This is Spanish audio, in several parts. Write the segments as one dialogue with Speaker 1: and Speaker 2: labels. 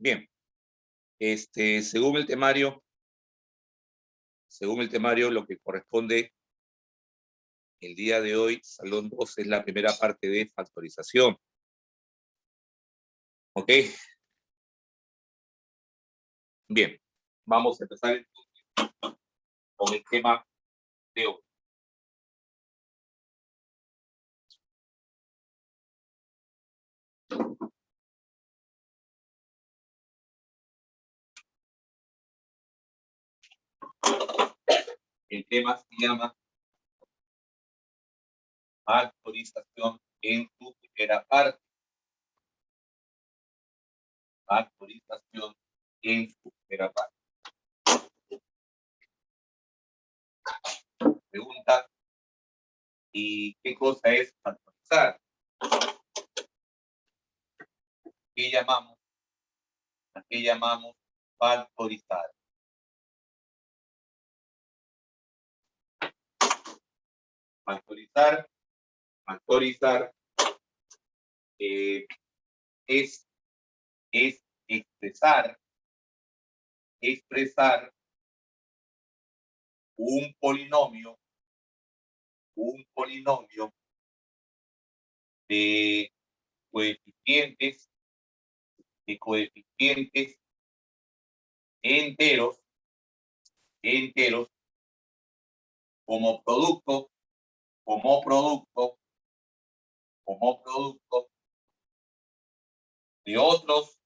Speaker 1: Bien, según el temario, lo que corresponde el día de hoy, Salón 2, es la primera parte de factorización. ¿Ok? Bien, vamos a empezar entonces con el tema de hoy. El tema se llama factorización en su primera parte. Factorización en su primera parte. Pregunta, ¿y qué cosa es factorizar? ¿Qué llamamos? ¿A qué llamamos factorizar? Factorizar es expresar un polinomio de coeficientes enteros como producto de otros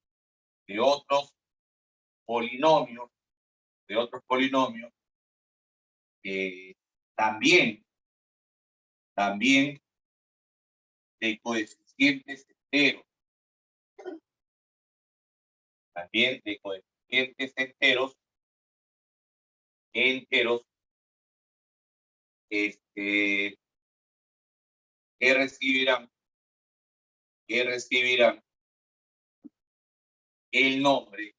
Speaker 1: polinomios, también de coeficientes enteros, que recibirán el nombre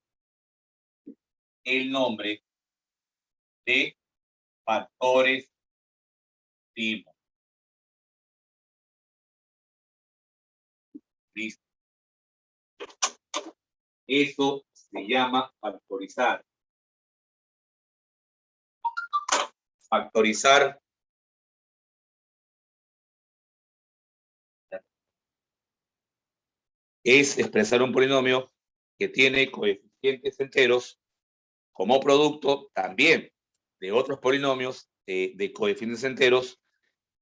Speaker 1: de factores primos. Listo. Eso se llama factorizar. Factorizar es expresar un polinomio que tiene coeficientes enteros como producto también de otros polinomios de coeficientes enteros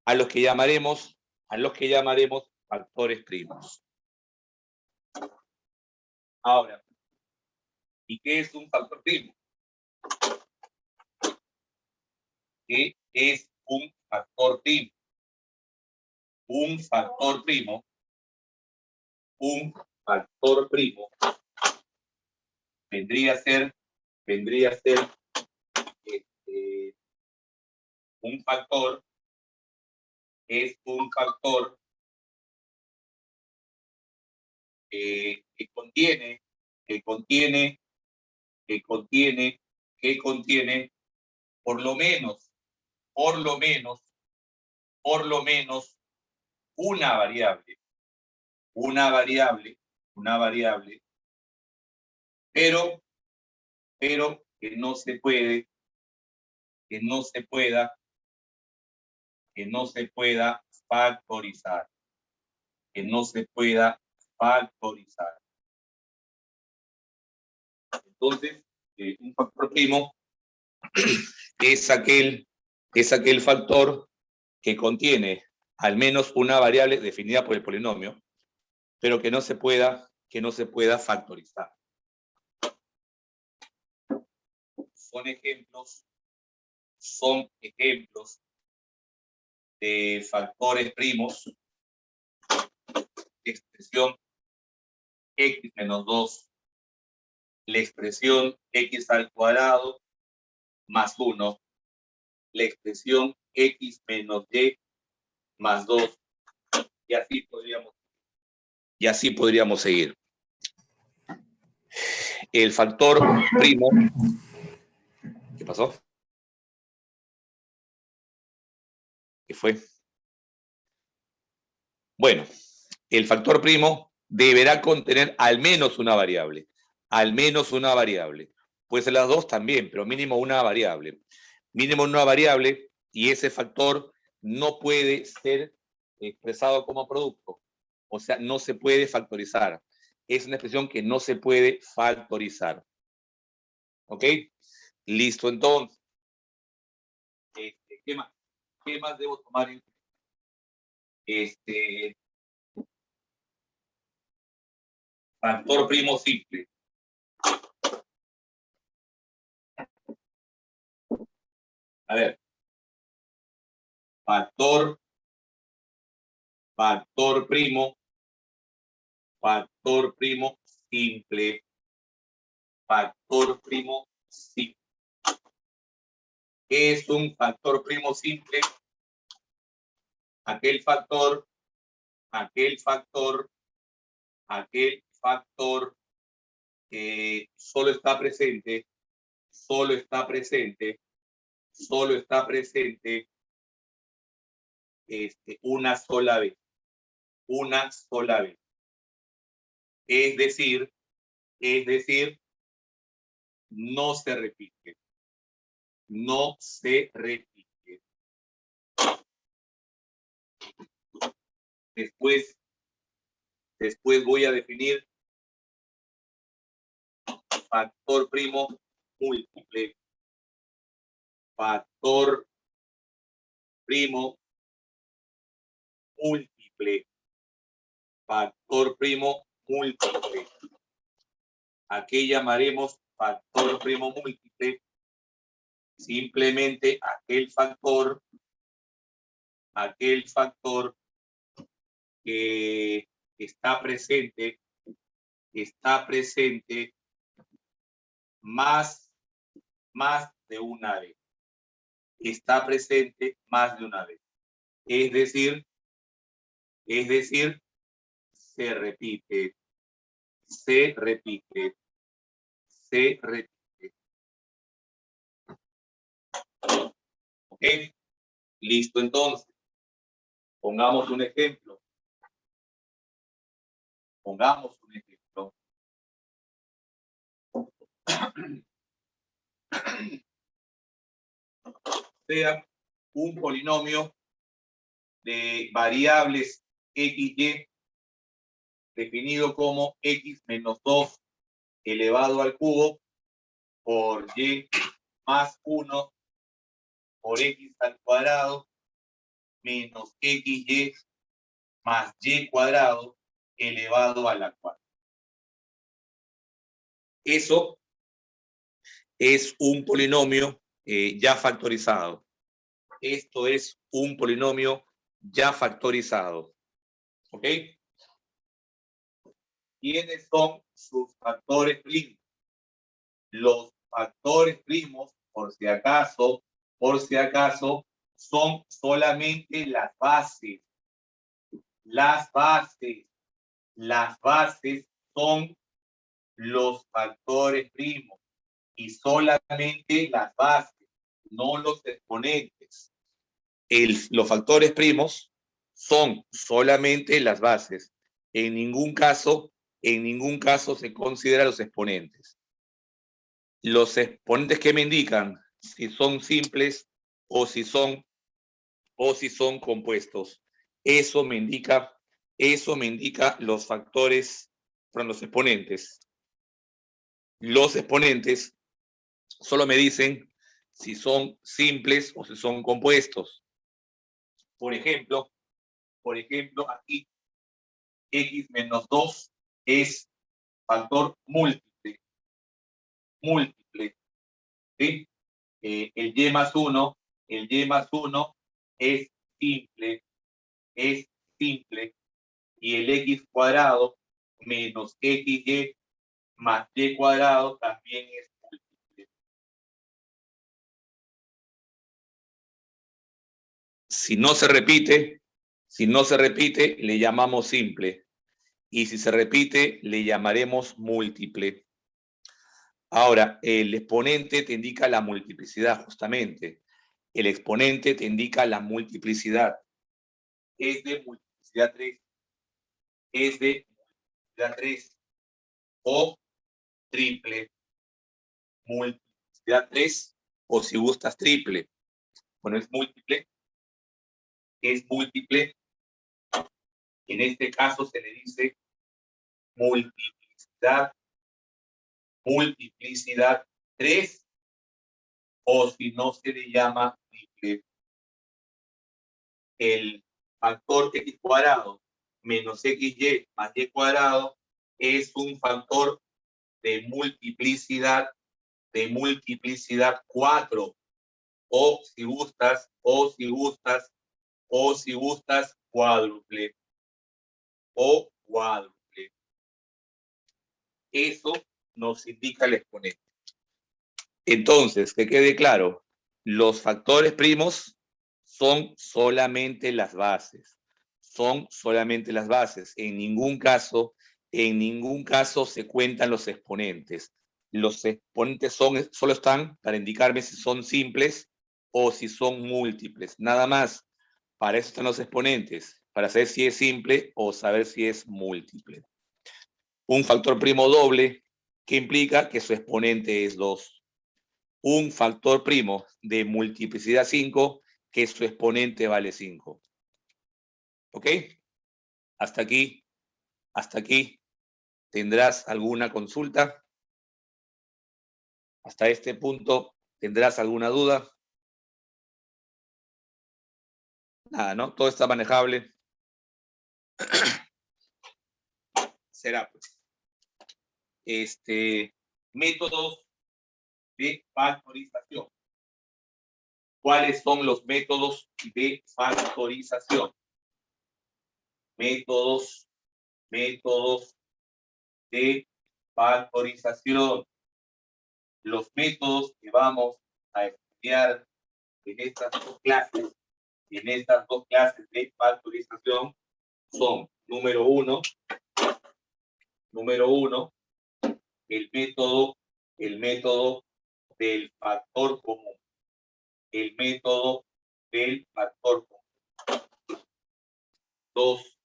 Speaker 1: a los que llamaremos factores primos. Ahora, ¿y qué es un factor primo? ¿Qué es un factor primo? Un factor primo vendría a ser un factor, es un factor que contiene por lo menos una variable, pero que no se pueda factorizar. Entonces, un factor primo es aquel factor que contiene al menos una variable definida por el polinomio, pero que no se pueda factorizar. Son ejemplos de factores primos, expresión x menos 2, la expresión x al cuadrado más 1, la expresión x menos y más 2, y así podríamos seguir. El factor primo, ¿qué pasó? ¿Qué fue? Bueno, el factor primo deberá contener al menos una variable. al menos una variable. Puede ser las dos también, pero mínimo una variable. Mínimo una variable y ese factor no puede ser expresado como producto. O sea, no se puede factorizar. Es una expresión que no se puede factorizar. ¿Ok? Listo, entonces. ¿Qué más? ¿Qué más debo tomar en factor primo simple? A ver. Factor primo simple. Factor primo simple. ¿Qué es un factor primo simple? Aquel factor que solo está presente una sola vez. Es decir, no se repite. Después voy a definir factor primo múltiple. Factor primo múltiple. Factor primo múltiple. ¿A qué llamaremos factor primo múltiple? Simplemente aquel factor que está presente más de una vez. Está presente más de una vez. Es decir, se repite. ¿Ok? Listo, entonces. Pongamos un ejemplo. Sea un polinomio de variables x, y, definido como x menos 2 elevado al cubo por y más 1 por x al cuadrado menos xy más y cuadrado elevado a la 4. Eso es un polinomio ya factorizado. Esto es un polinomio ya factorizado. ¿Ok? ¿Quiénes son sus factores primos? Los factores primos, por si acaso, son solamente las bases. Las bases son los factores primos y solamente las bases, no los exponentes. Los factores primos son solamente las bases. En ningún caso se consideran los exponentes. Los exponentes que me indican si son simples o si son compuestos. Eso me indica los factores, los exponentes. Los exponentes solo me dicen si son simples o si son compuestos. Por ejemplo, aquí x menos 2 es factor múltiple. ¿Sí? El y más 1 es simple. Y el x cuadrado menos xy más y cuadrado también es múltiple. Si no se repite, le llamamos simple. Y si se repite, le llamaremos múltiple. Ahora, el exponente te indica la multiplicidad, justamente. El exponente te indica la multiplicidad. Es de multiplicidad 3. O triple, multiplicidad 3, o si gustas triple. Bueno, es múltiple. En este caso se le dice multiplicidad 3, o si no se le llama triple. El factor x cuadrado menos xy más y cuadrado es un factor de multiplicidad 4, o si gustas cuádruple, o cuádruple. Eso nos indica el exponente. Entonces, que quede claro, los factores primos son solamente las bases. Son solamente las bases. En ningún caso se cuentan los exponentes. Los exponentes solo están para indicarme si son simples o si son múltiples. Nada más. Para eso están los exponentes, para saber si es simple o saber si es múltiple. Un factor primo doble, que implica que su exponente es 2. Un factor primo de multiplicidad 5, que su exponente vale 5. ¿Ok? Hasta aquí. ¿Tendrás alguna consulta? Hasta este punto, ¿tendrás alguna duda? Nada, ¿no? Todo está manejable. Será, pues. Métodos de factorización. ¿Cuáles son los métodos de factorización? Métodos de factorización. Los métodos que vamos a estudiar en estas dos clases de factorización son, número uno, el método del factor común. El método del factor común. Dos,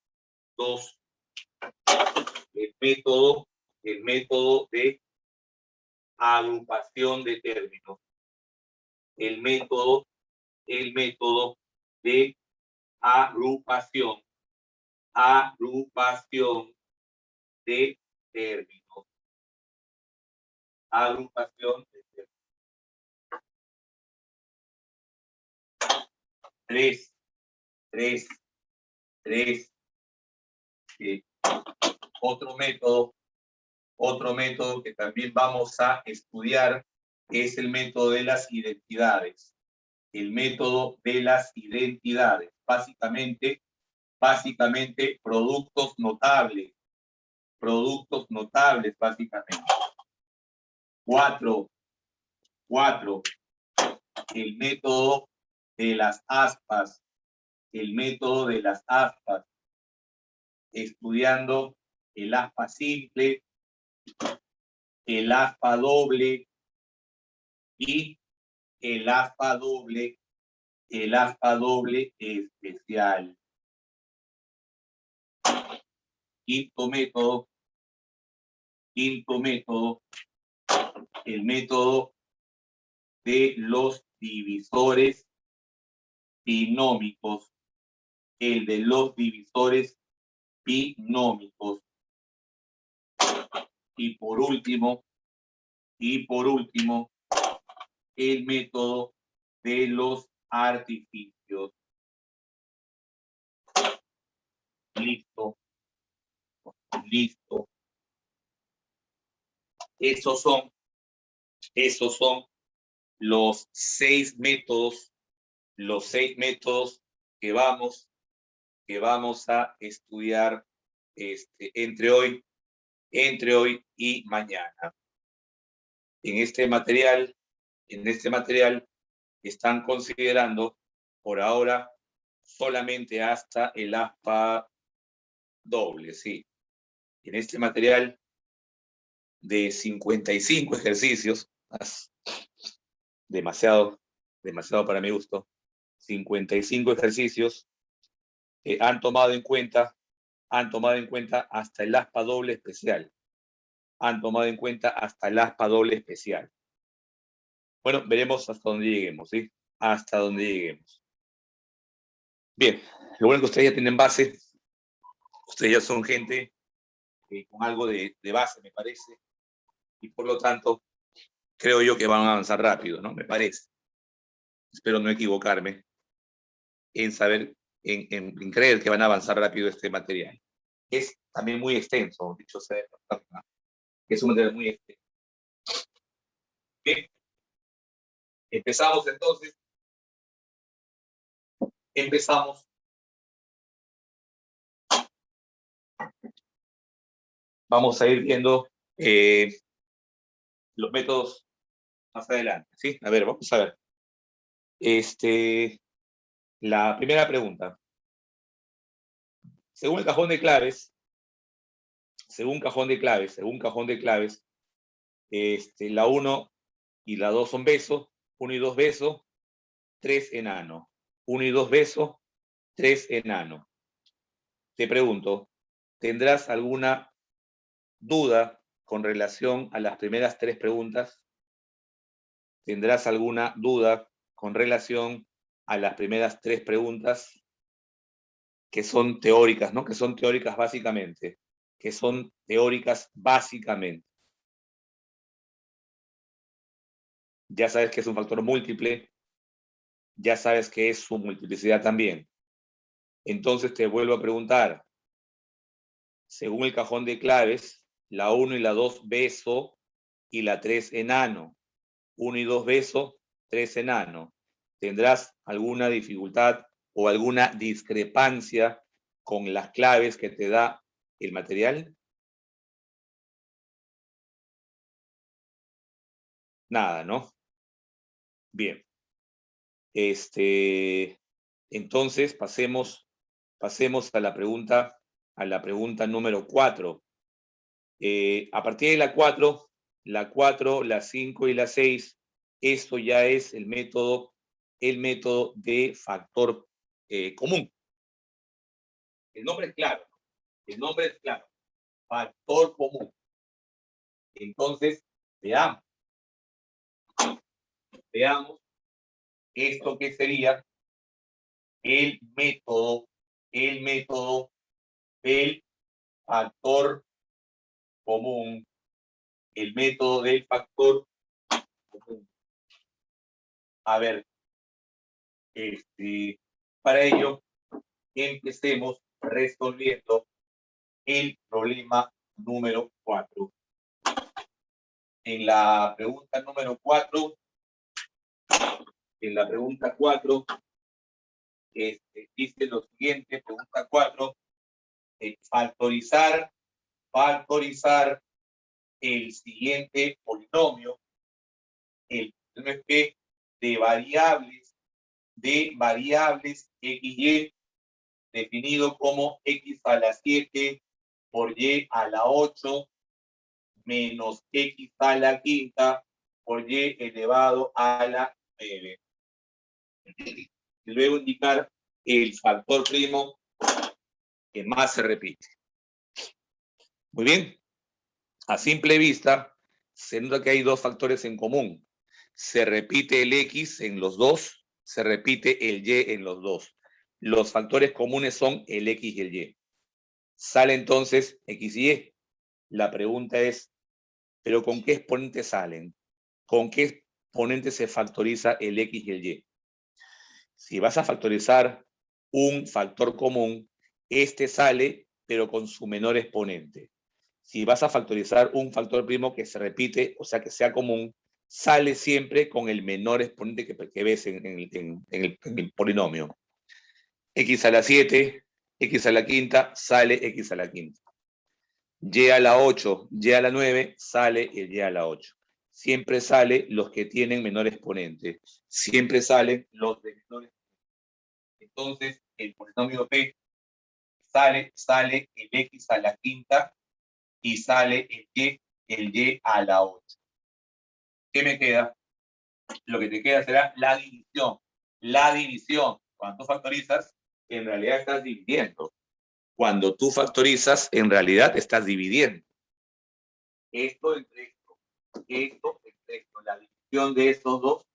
Speaker 1: el método de agrupación de términos. El método de agrupación de términos. Agrupación de términos. 3. Otro método que también vamos a estudiar es el método de las identidades. El método de las identidades. Básicamente, productos notables. Básicamente. 4. El método de las aspas. Estudiando el aspa simple, el aspa doble y el aspa doble especial. Quinto método, el método de los divisores binómicos. El de los divisores binómicos. Y por último, el método de los artificios. Listo. Esos son los 6 métodos que vamos a estudiar entre hoy y mañana. En este material están considerando por ahora solamente hasta el aspa doble, sí. En este material de 55 ejercicios, demasiado para mi gusto, 55 ejercicios, han tomado en cuenta hasta el aspa doble especial. han tomado en cuenta hasta el aspa doble especial. Bueno, veremos hasta dónde lleguemos, ¿sí? Hasta dónde lleguemos. Bien, lo bueno es que ustedes ya tienen base. Ustedes ya son gente con algo de base, me parece. Y por lo tanto, creo yo que van a avanzar rápido, ¿no? Me parece. Espero no equivocarme en saber, en creer que van a avanzar rápido este material. Es también muy extenso, dicho sea de paso, ¿no? Es un material muy extenso. Bien, empezamos entonces. Empezamos. Vamos a ir viendo los métodos más adelante, ¿sí? A ver, vamos a ver. La primera pregunta. Según el cajón de claves, la 1 y la 2 son besos, 1 y 2 besos, 3 enano. 1 y 2 besos, 3 enano. Te pregunto, ¿tendrás alguna duda con relación a las primeras 3 preguntas? ¿Tendrás alguna duda con relación a las primeras 3 preguntas? Que son teóricas, ¿no? Que son teóricas básicamente. Ya sabes que es un factor múltiple, ya sabes que es su multiplicidad también. Entonces te vuelvo a preguntar, según el cajón de claves, la 1 y la 2 beso y la 3 enano. 1 y 2 beso, 3 enano. ¿Tendrás alguna dificultad o alguna discrepancia con las claves que te da el material? Nada, ¿no? Bien. Entonces pasemos a la pregunta número 4. A partir de la 4, la 5 y la 6, esto ya es el método de factor común. El nombre es claro, factor común. Entonces, veamos esto que sería el método del factor común, el método del factor común. A ver, para ello, empecemos resolviendo el problema número 4. En la pregunta número 4, dice lo siguiente, pregunta 4, factorizar el siguiente polinomio, el polinomio P de variables XY, definido como X a la 7 por Y a la 8 menos X a la quinta por Y elevado a la 9. Y luego indicar el factor primo que más se repite. Muy bien. A simple vista, se nota que hay dos factores en común. Se repite el X en los dos, se repite el Y en los dos. Los factores comunes son el X y el Y. Sale entonces X y Y. La pregunta es, ¿pero con qué exponentes salen? ¿Con qué exponente se factoriza el X y el Y? Si vas a factorizar un factor común, este sale, pero con su menor exponente. Si vas a factorizar un factor primo que se repite, o sea, que sea común, sale siempre con el menor exponente que ves en el polinomio. X a la 7, X a la quinta, sale X a la quinta. Y a la 8, Y a la 9, sale el Y a la 8. Siempre sale los que tienen menor exponente. Siempre salen los de menor exponente. Entonces, el polinomio P sale el X a la quinta y sale el Y a la 8. ¿Qué me queda? Lo que te queda será la división. La división. Cuando tú factorizas, en realidad estás dividiendo. Cuando tú factorizas, en realidad estás dividiendo. Esto entre esto. Esto entre esto. La división de estos dos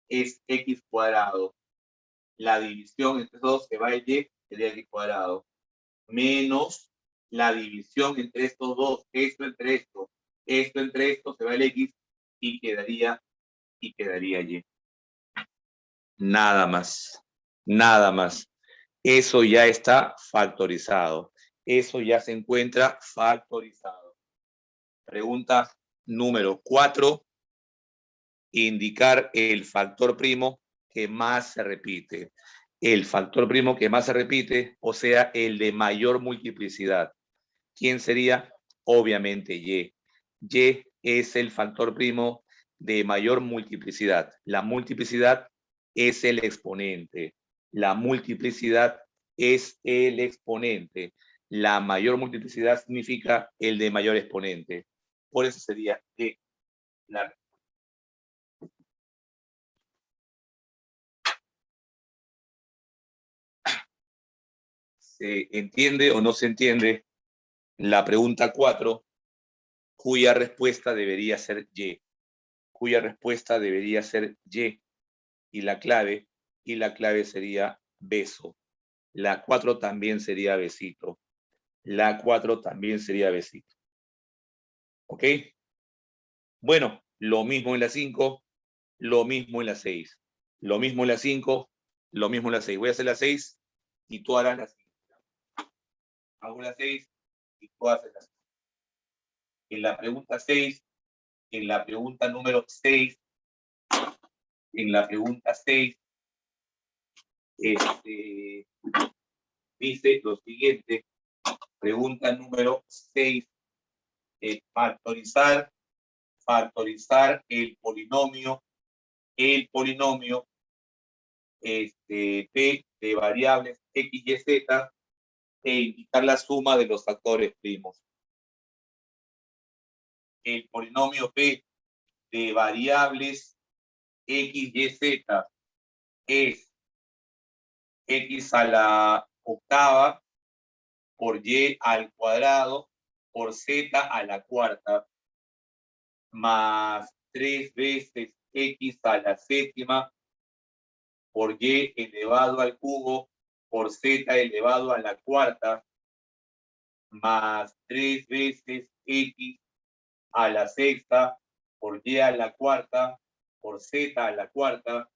Speaker 1: es x cuadrado. La división entre estos dos se va a y, sería x cuadrado. Menos la división entre estos dos, esto entre esto se va el x y quedaría y. Nada más, nada más. Eso ya está factorizado. Eso ya se encuentra factorizado. Pregunta número 4. Indicar el factor primo que más se repite. El factor primo que más se repite, o sea, el de mayor multiplicidad. ¿Quién sería? Obviamente Y. Y es el factor primo de mayor multiplicidad. La multiplicidad es el exponente. La multiplicidad es el exponente. La mayor multiplicidad significa el de mayor exponente. Por eso sería Y. ¿Se entiende o no se entiende la pregunta 4, cuya respuesta debería ser Y? Cuya respuesta debería ser Y. Y la clave sería beso. La 4 también sería besito. La 4 también sería besito. ¿Ok? Bueno, lo mismo en la 5, lo mismo en la 6. Lo mismo en la 5, lo mismo en la 6. Voy a hacer la 6 y tú harás la 5. Hago la 6 y tú haces la 6. En la pregunta 6, en la pregunta número 6, en la pregunta 6, dice lo siguiente, pregunta número 6, factorizar el polinomio P de variables X, Y, Z e indicar la suma de los factores primos. El polinomio P de variables X, Y, Z es X a la octava por Y al cuadrado por Z a la cuarta más 3 veces X a la séptima por Y elevado al cubo por Z elevado a la cuarta más 3 veces X a la sexta por Y a la cuarta por Z a la cuarta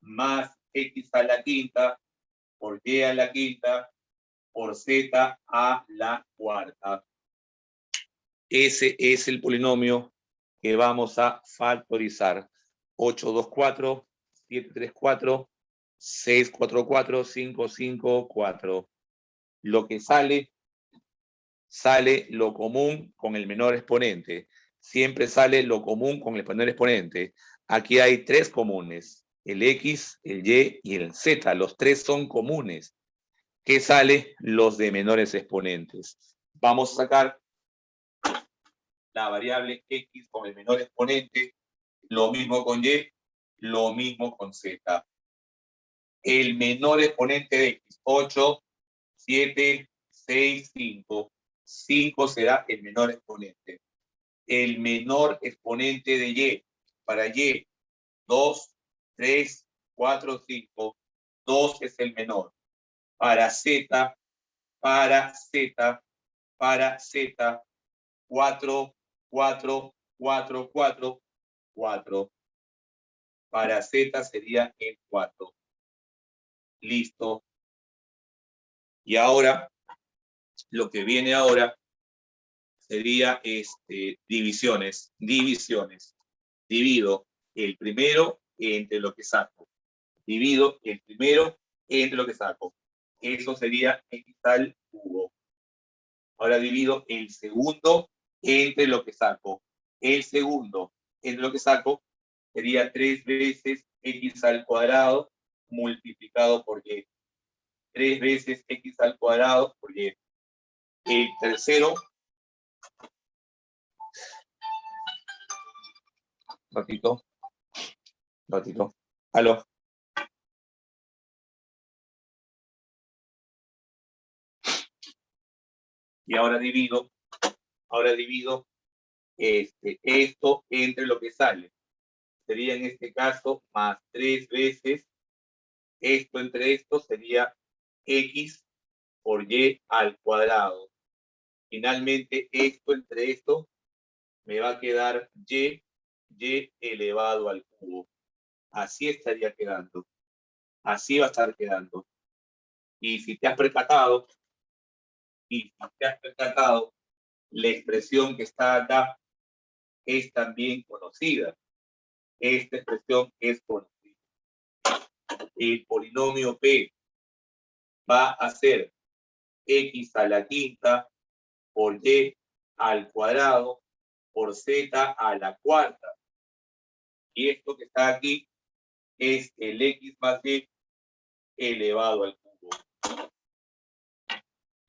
Speaker 1: más X a la quinta por Y a la quinta por Z a la cuarta. Ese es el polinomio que vamos a factorizar. 824, 734, 644, 554. Lo que sale lo común con el menor exponente. Siempre sale lo común con el menor exponente. Aquí hay 3 comunes, el X, el Y y el Z. Los 3 son comunes. ¿Qué sale? Los de menores exponentes. Vamos a sacar la variable X con el menor exponente, lo mismo con Y, lo mismo con Z. El menor exponente de X, 8, 7, 6, 5. 5 será el menor exponente. El menor exponente de Y, para Y, 2, 3, 4, 5. 2 es el menor. Para Z, 4, 4, 4, 4, 4. Para Z sería el 4. Listo. Y ahora, lo que viene ahora sería divisiones. Divido el primero entre lo que saco. Divido el primero entre lo que saco. Eso sería X al cubo. Ahora divido el segundo entre lo que saco. El segundo entre lo que saco sería 3 veces X al cuadrado multiplicado por Y. 3 veces X al cuadrado por Y. El tercero, ratito, aló. Y ahora divido esto entre lo que sale. Sería en este caso más 3 veces esto entre esto sería x por y al cuadrado. Finalmente, esto entre esto me va a quedar y elevado al cubo. Así estaría quedando. Así va a estar quedando. Y si te has percatado, la expresión que está acá es también conocida. Esta expresión es conocida. El polinomio P va a ser x a la quinta por y al cuadrado por z a la cuarta. Y esto que está aquí es el x más y elevado al cubo.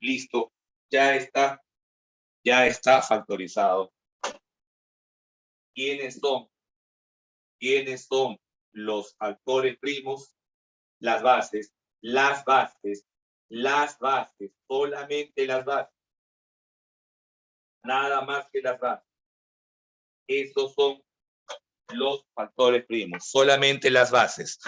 Speaker 1: Listo, ya está factorizado. ¿Quiénes son los factores primos? Las bases, solamente las bases. Nada más que las bases. Esos son los factores primos, solamente las bases,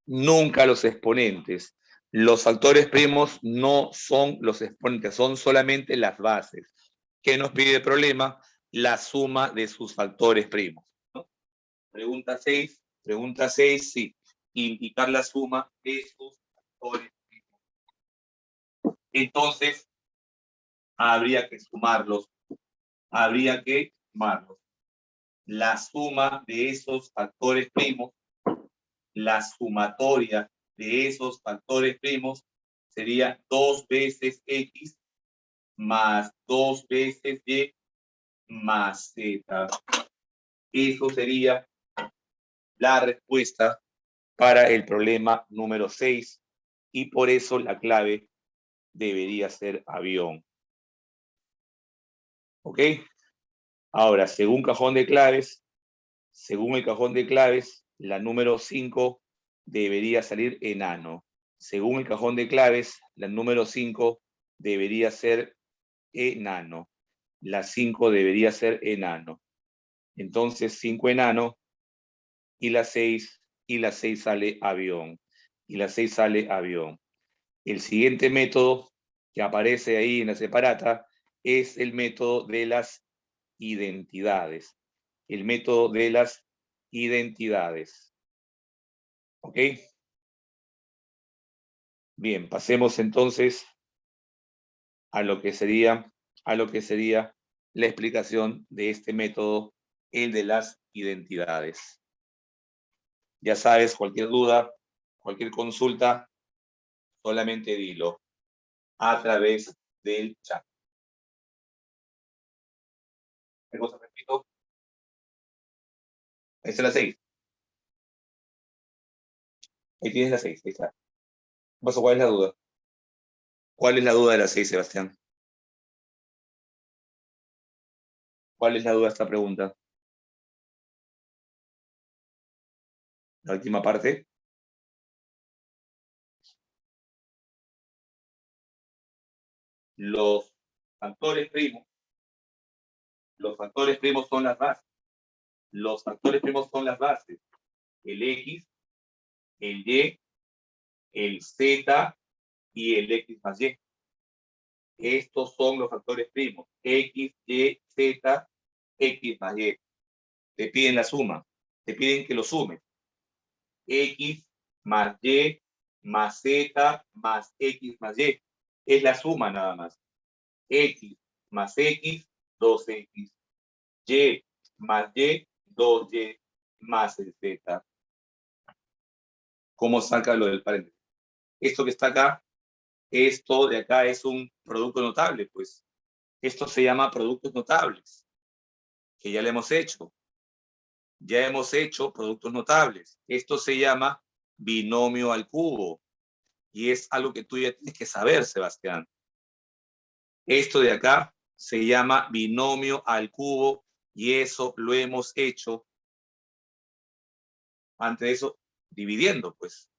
Speaker 1: nunca los exponentes. Los factores primos no son los exponentes, son solamente las bases. ¿Qué nos pide el problema? La suma de sus factores primos, ¿no? Pregunta 6, sí. Indicar la suma de sus factores primos. Entonces, habría que sumarlos. La suma de esos factores primos, la sumatoria de esos factores primos sería 2 veces x más 2 veces y más z. Eso sería la respuesta para el problema número 6 y por eso la clave debería ser avión. ¿Ok? Ahora, según el cajón de claves, la número 5 debería salir enano. Según el cajón de claves, la número 5 debería ser enano. La 5 debería ser enano. Entonces, 5 enano y la 6 sale avión. El siguiente método que aparece ahí en la separata es el método de las identidades. ¿Ok? Bien, pasemos entonces a lo que sería la explicación de este método, el de las identidades. Ya sabes, cualquier duda, cualquier consulta, solamente dilo a través del chat. ¿Qué cosa repito? Ahí está la 6. Ahí tienes la 6, ahí está. ¿Cuál es la duda? ¿Cuál es la duda de la 6, Sebastián? ¿Cuál es la duda de esta pregunta? La última parte. Los factores primos son las bases. El X, el Y, el Z y el X más Y. Estos son los factores primos. X, Y, Z, X más Y. Te piden la suma. Te piden que lo sumes. X más Y más Z más X más Y. Es la suma nada más. X más X, 2X. Y más Y, 2Y más el Z. ¿Cómo saca lo del paréntesis? Esto que está acá, esto de acá es un producto notable, pues. Esto se llama productos notables, que ya le hemos hecho. Ya hemos hecho productos notables. Esto se llama binomio al cubo. Y es algo que tú ya tienes que saber, Sebastián. Esto de acá se llama binomio al cubo y eso lo hemos hecho antes de eso dividiendo, pues.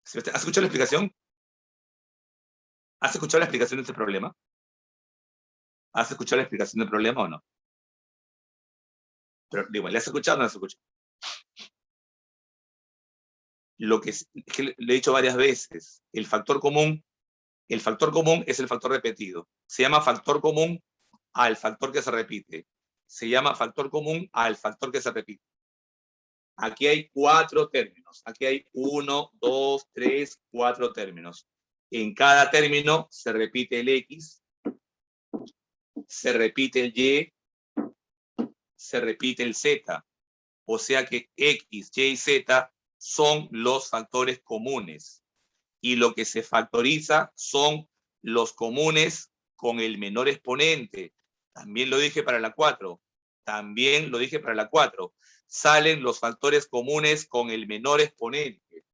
Speaker 1: ¿Has escuchado la explicación? ¿Has escuchado la explicación de este problema? ¿Has escuchado la explicación del problema o no? Pero digo, ¿le has escuchado o no le has escuchado? Lo que, es que le he dicho varias veces, el factor común es el factor repetido. Se llama factor común al factor que se repite. Se llama factor común al factor que se repite. Aquí hay 4 términos. Aquí hay 1, 2, 3, 4 términos. En cada término se repite el X, se repite el Y, se repite el Z. O sea que X, Y y Z son los factores comunes. Y lo que se factoriza son los comunes con el menor exponente. También lo dije para la 4. También lo dije para la 4. Salen los factores comunes con el menor exponente.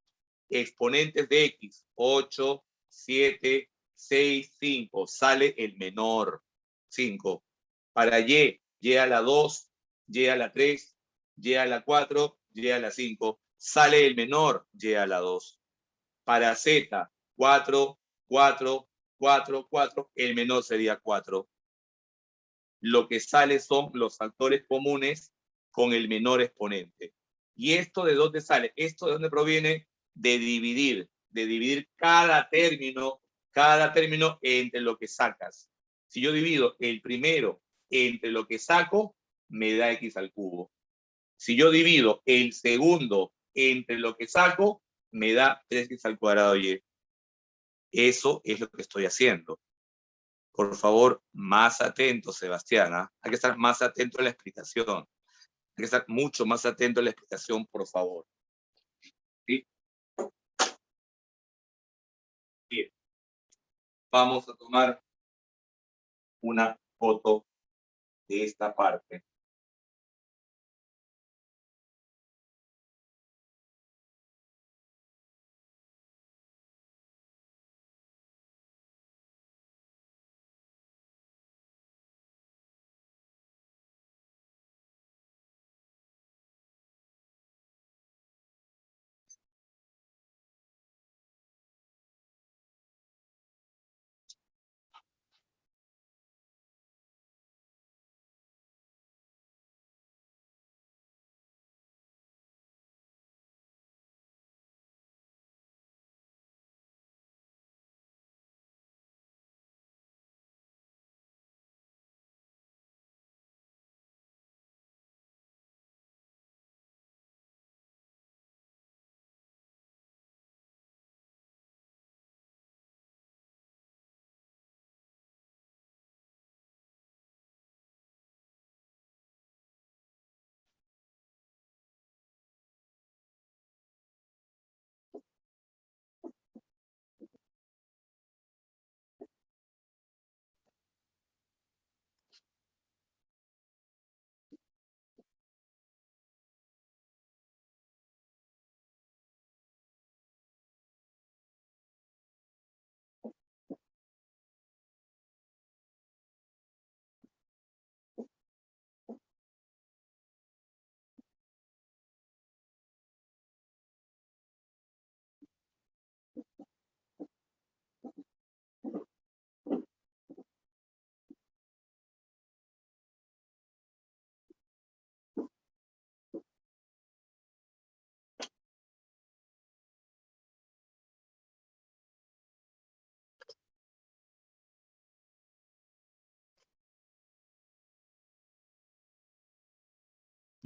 Speaker 1: Exponentes de X, 8, 7, 6, 5. Sale el menor, 5. Para Y a la 2, Y a la 3, Y a la 4, Y a la 5. Sale el menor, Y a la 2. Para Z, 4, 4, 4, 4. El menor sería 4. Lo que sale son los factores comunes con el menor exponente. ¿Y esto de dónde sale? ¿Esto de dónde proviene? De dividir cada término entre lo que sacas. Si yo divido el primero entre lo que saco, me da X al cubo. Si yo divido el segundo entre lo que saco, me da 3X al cuadrado Y. Eso es lo que estoy haciendo. Por favor, más atento, Sebastián. ¿eh? Hay que estar más atento a la explicación. Hay que estar mucho más atento a la explicación, por favor. ¿Sí? Bien. Vamos a tomar una foto de esta parte.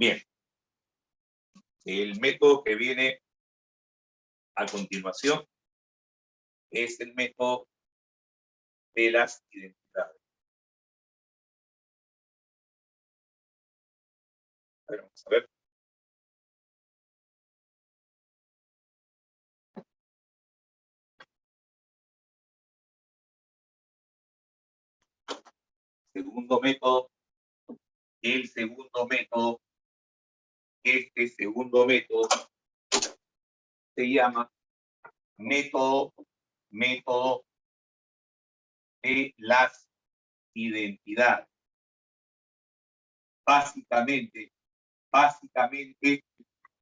Speaker 1: Bien. El método que viene a continuación es el método de las identidades. A ver, vamos a ver. Segundo método. El segundo método. Este segundo método se llama método de las identidades. Básicamente,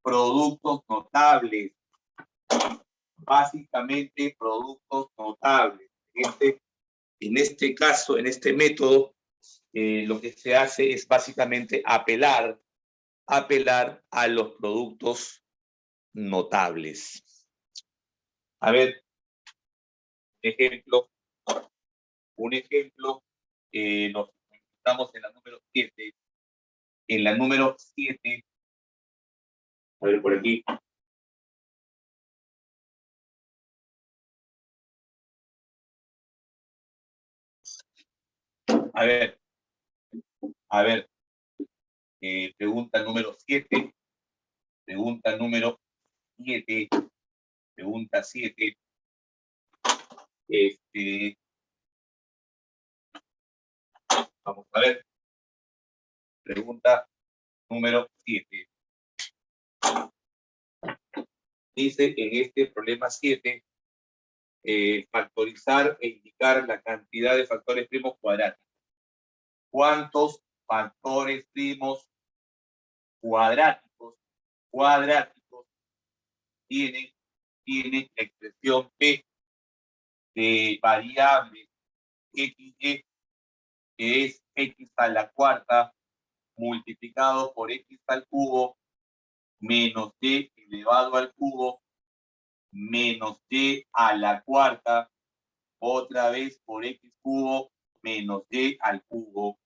Speaker 1: productos notables. Básicamente, productos notables. En este caso, en este método, lo que se hace es básicamente apelar apelar a los productos notables. A ver, ejemplo, un ejemplo, nos estamos en la número 7. En la número 7, a ver por aquí. A ver, pregunta número 7, pregunta número 7, pregunta 7. Vamos a ver. Pregunta número 7. Dice en este problema 7, factorizar e indicar la cantidad de factores primos cuadráticos. ¿Cuántos factores primos cuadráticos tiene la expresión P de variable XY, que es X a la cuarta multiplicado por X al cubo menos Y elevado al cubo menos Y a la cuarta otra vez por X cubo menos Y al cubo?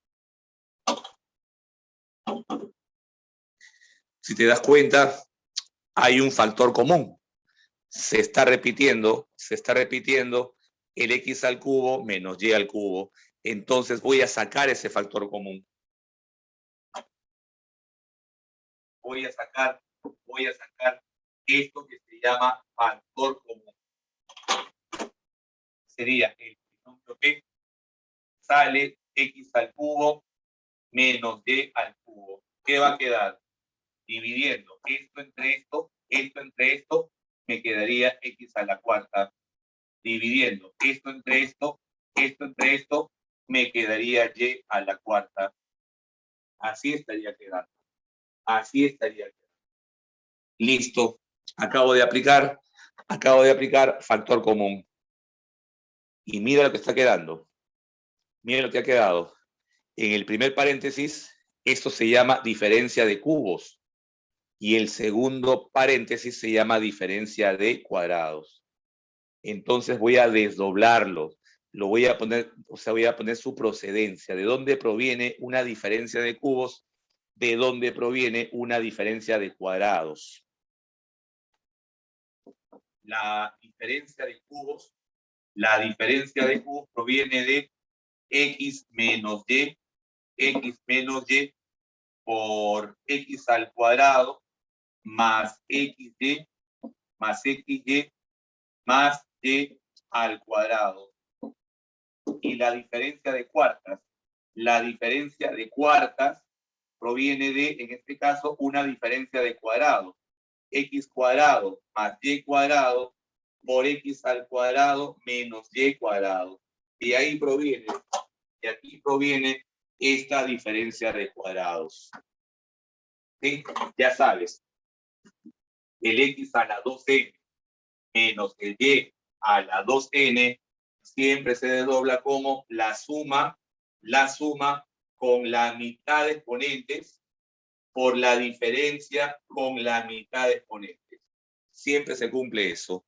Speaker 1: Si te das cuenta, hay un factor común. Se está repitiendo el X al cubo menos Y al cubo. Entonces voy a sacar ese factor común. Voy a sacar esto que se llama factor común. Sería el polinomio P sale X al cubo menos Y al cubo. ¿Qué va a quedar? Dividiendo esto entre esto, me quedaría X a la cuarta. Dividiendo esto entre esto, me quedaría Y a la cuarta. Así estaría quedando. Listo. Acabo de aplicar factor común. Y mira lo que está quedando. Mira lo que ha quedado. En el primer paréntesis, esto se llama diferencia de cubos. Y el segundo paréntesis se llama diferencia de cuadrados. Entonces voy a desdoblarlo. Lo voy a poner, voy a poner su procedencia. ¿De dónde proviene una diferencia de cubos? ¿De dónde proviene una diferencia de cuadrados? La diferencia de cubos proviene de X menos Y por X al cuadrado más XY más XY más Y al cuadrado. Y la diferencia de cuartas proviene de, en este caso, una diferencia de cuadrado. X cuadrado más Y cuadrado por X al cuadrado menos Y cuadrado. Y ahí proviene, de aquí proviene esta diferencia de cuadrados. ¿Sí? Ya sabes, el X a la 2n menos el Y a la 2n siempre se desdobla como la suma con la mitad de exponentes por la diferencia con la mitad de exponentes. Siempre se cumple eso.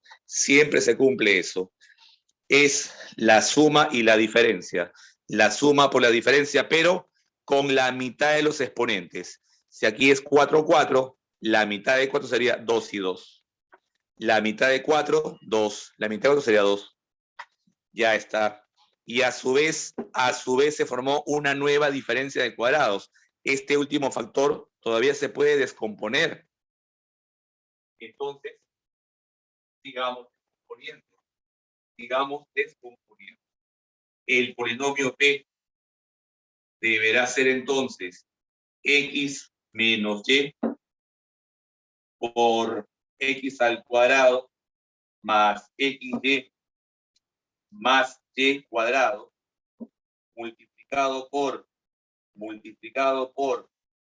Speaker 1: Es la suma y la diferencia. La suma por la diferencia, pero con la mitad de los exponentes. Si aquí es 4, 4, la mitad de 4 sería 2 y 2. La mitad de 4, 2. La mitad de 4 sería 2. Ya está. Y a su vez se formó una nueva diferencia de cuadrados. Este último factor todavía se puede descomponer. Entonces, sigamos descomponiendo. El polinomio P deberá ser entonces X menos Y por X al cuadrado más XY más Y cuadrado multiplicado por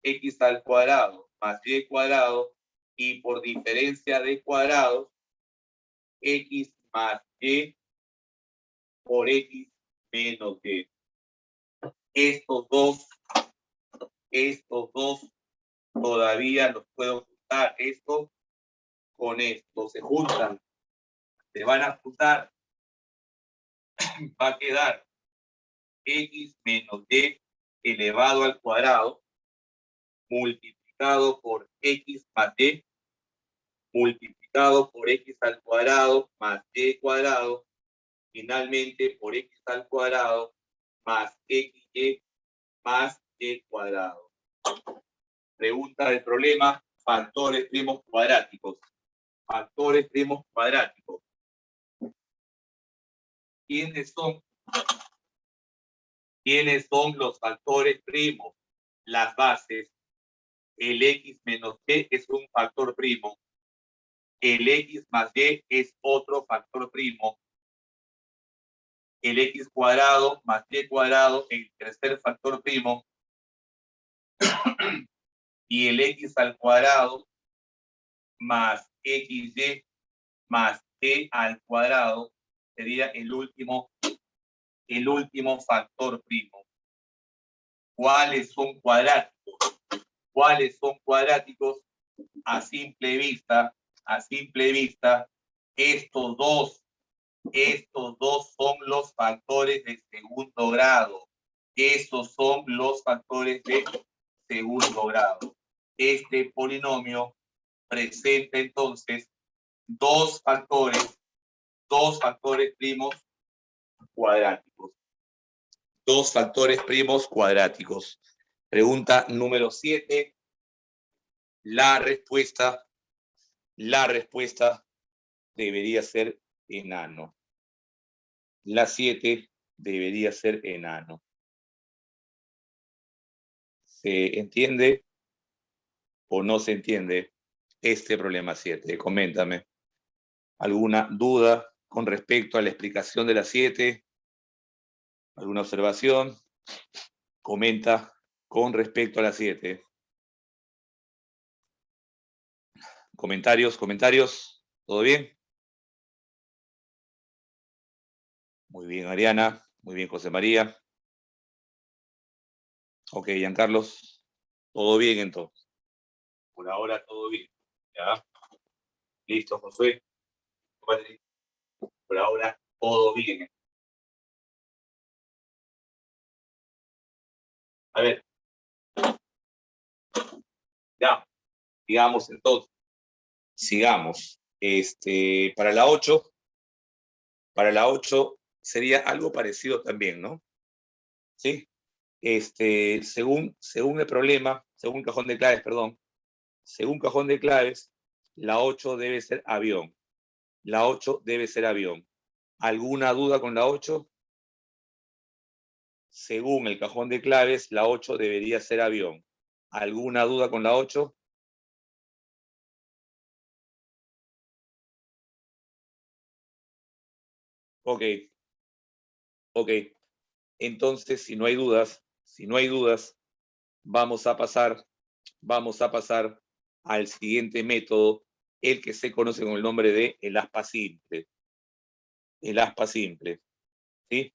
Speaker 1: X al cuadrado más Y cuadrado y por diferencia de cuadrados X más Y por X menos Y. Estos dos todavía los puedo juntar. Esto con esto se juntan. Se van a juntar. Va a quedar x menos y elevado al cuadrado multiplicado por x más y multiplicado por x al cuadrado más y cuadrado, finalmente por x al cuadrado más xy más y cuadrado. Pregunta del problema, factores primos cuadráticos. Factores primos cuadráticos. ¿Quiénes son los factores primos? Las bases. El x menos y es un factor primo. El x más y es otro factor primo. El x cuadrado más y cuadrado, el tercer factor primo. Y el x al cuadrado más xy más e al cuadrado sería el último factor primo. ¿Cuáles son cuadráticos? ¿Cuáles son cuadráticos? A simple vista, estos dos son los factores de segundo grado. Estos son los factores de segundo grado. Este polinomio presenta entonces dos factores primos cuadráticos. Dos factores primos cuadráticos. Pregunta número 7. La respuesta debería ser enano. La 7 debería ser enano. ¿Se entiende o no se entiende este problema 7? Coméntame. ¿Alguna duda con respecto a la explicación de la 7? ¿Alguna observación? Comenta con respecto a la 7. Comentarios. ¿Todo bien? Muy bien, Ariana. Muy bien, José María. Ok, Giancarlos. Todo bien entonces. Por ahora todo bien. ¿Ya? Listo, Josué. Por ahora todo bien. A ver. Ya. Digamos entonces. Sigamos. Para la 8 sería algo parecido también, ¿no? Sí. Según el problema, según cajón de claves, la 8 debe ser avión. La 8 debe ser avión. ¿Alguna duda con la 8? Según el cajón de claves, la 8 debería ser avión. ¿Alguna duda con la 8? Ok. Entonces, si no hay dudas, vamos a pasar al siguiente método, el que se conoce con el nombre de el aspa simple. El aspa simple. ¿Sí?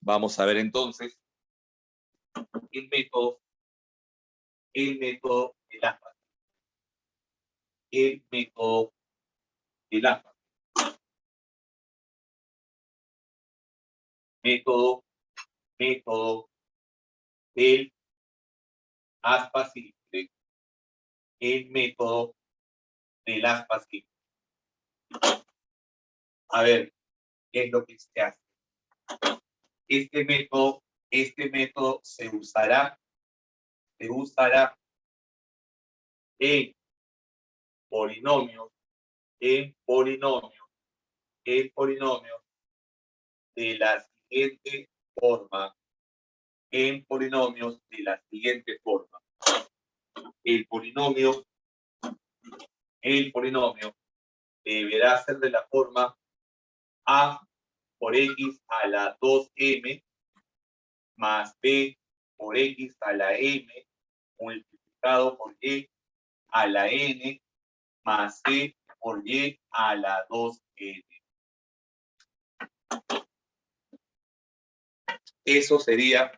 Speaker 1: Vamos a ver entonces el método del aspa. El método del aspa. Método del aspa simple. El método del aspa simple. A ver, ¿qué es lo que se hace? Este método se usará en polinomios de la siguiente forma. El polinomio deberá ser de la forma a por x a la 2m más b por x a la m multiplicado por y a la n más c por y a la 2n. Eso sería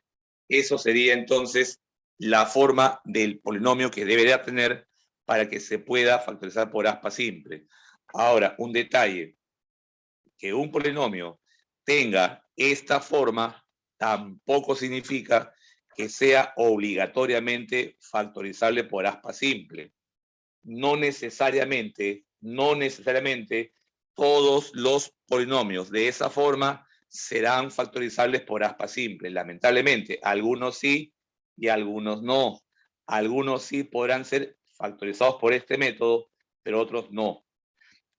Speaker 1: entonces la forma del polinomio que debería tener para que se pueda factorizar por aspa simple. Ahora, un detalle, que un polinomio tenga esta forma tampoco significa que sea obligatoriamente factorizable por aspa simple. No necesariamente todos los polinomios de esa forma serán factorizables por aspa simple. Lamentablemente, algunos sí y algunos no. Algunos sí podrán ser factorizados por este método, pero otros no.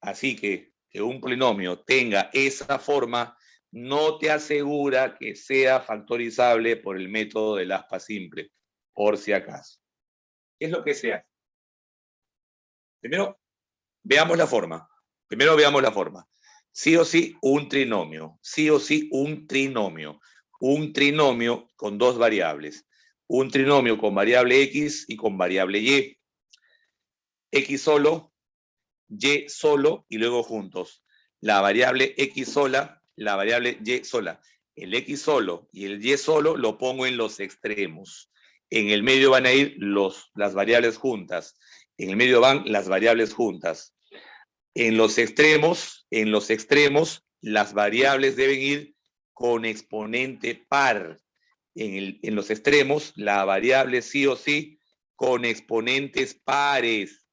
Speaker 1: Así que un polinomio tenga esa forma no te asegura que sea factorizable por el método del aspa simple, por si acaso. ¿Qué es lo que se hace? Primero, veamos la forma. Sí o sí, un trinomio. Sí o sí, un trinomio. Un trinomio con dos variables. Un trinomio con variable X y con variable Y. X solo, Y solo y luego juntos. La variable X sola, la variable Y sola. El X solo y el Y solo lo pongo en los extremos. En el medio van a ir las variables juntas. En el medio van las variables juntas. En los extremos, las variables deben ir con exponente par. En los extremos, la variable sí o sí con exponentes pares.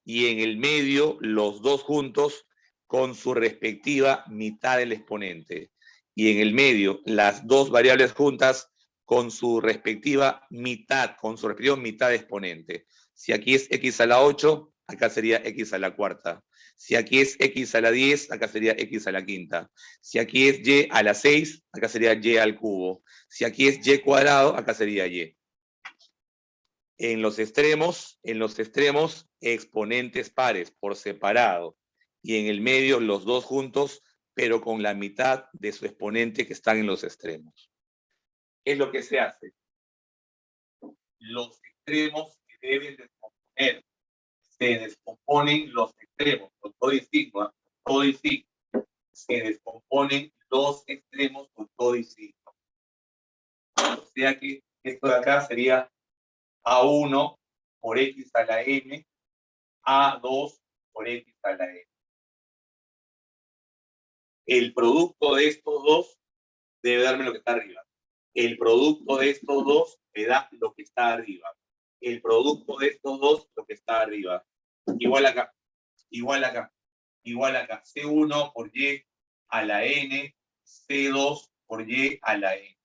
Speaker 1: Y en el medio, los dos juntos con su respectiva mitad del exponente. Y en el medio, las dos variables juntas con su respectiva mitad de exponente. Si aquí es x a la 8, acá sería x a la cuarta. Si aquí es x a la 10, acá sería x a la quinta. Si aquí es y a la 6, acá sería y al cubo. Si aquí es y cuadrado, acá sería y. En los extremos, exponentes pares por separado. Y en el medio, los dos juntos, pero con la mitad de su exponente que están en los extremos. ¿Qué es lo que se hace? Los extremos se deben descomponer. Se descomponen los extremos, con todo y sigma, se descomponen los extremos con todo y sigma. O sea que esto de acá sería A1 por X a la M, A2 por X a la M. El producto de estos dos debe darme lo que está arriba. El producto de estos dos me da lo que está arriba. El producto de estos dos, lo que está arriba. Igual acá. C1 por Y a la N, C2 por Y a la N.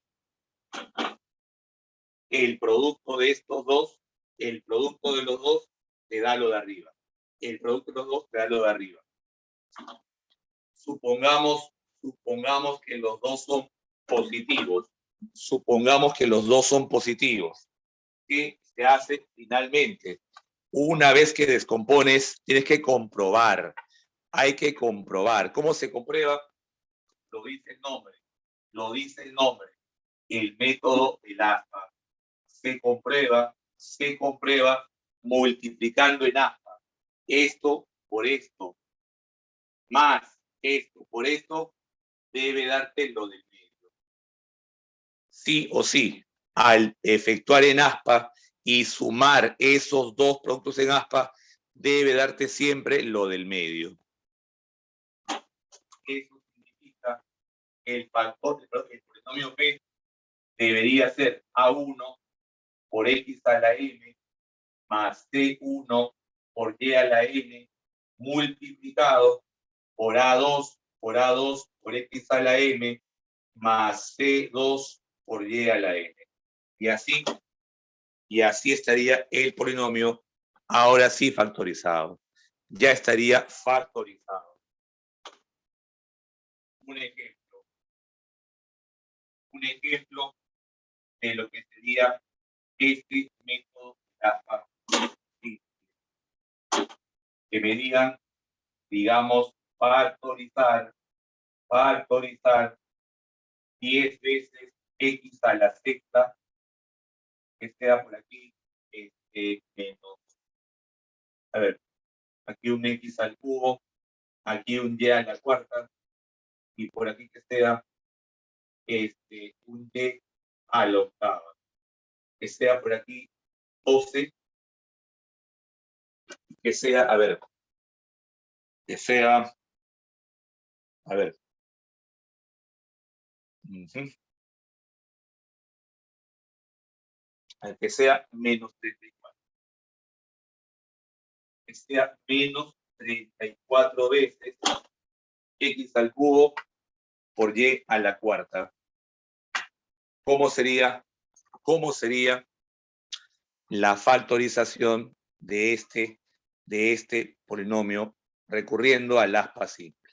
Speaker 1: El producto de estos dos, el producto de los dos te da lo de arriba. El producto de los dos te da lo de arriba. Supongamos que los dos son positivos. ¿Qué se hace finalmente? Una vez que descompones, tienes que comprobar. Hay que comprobar. ¿Cómo se comprueba? Lo dice el nombre. El método del aspa. Se comprueba multiplicando en aspa. Esto por esto, más esto por esto, debe darte lo del medio. Sí o sí, al efectuar en aspa y sumar esos dos productos en aspa, debe darte siempre lo del medio. Eso significa que el polinomio P debería ser A1 por X a la M más C1 por Y a la N multiplicado por A2 por X a la M más C2 por Y a la N. Y así estaría el polinomio ahora sí factorizado. Ya estaría factorizado. Un ejemplo de lo que sería este método de aspa. Que me digan, digamos, factorizar 10 veces x a la sexta, que sea por aquí, menos. A ver, aquí un x al cubo, aquí un y a la cuarta, y por aquí que sea un y a la octava. que sea por aquí 12, que sea, a ver, que sea, a ver, que sea menos 34, que sea menos 34 veces x al cubo por y a la cuarta. ¿Cómo sería la factorización de este polinomio recurriendo al aspa simple?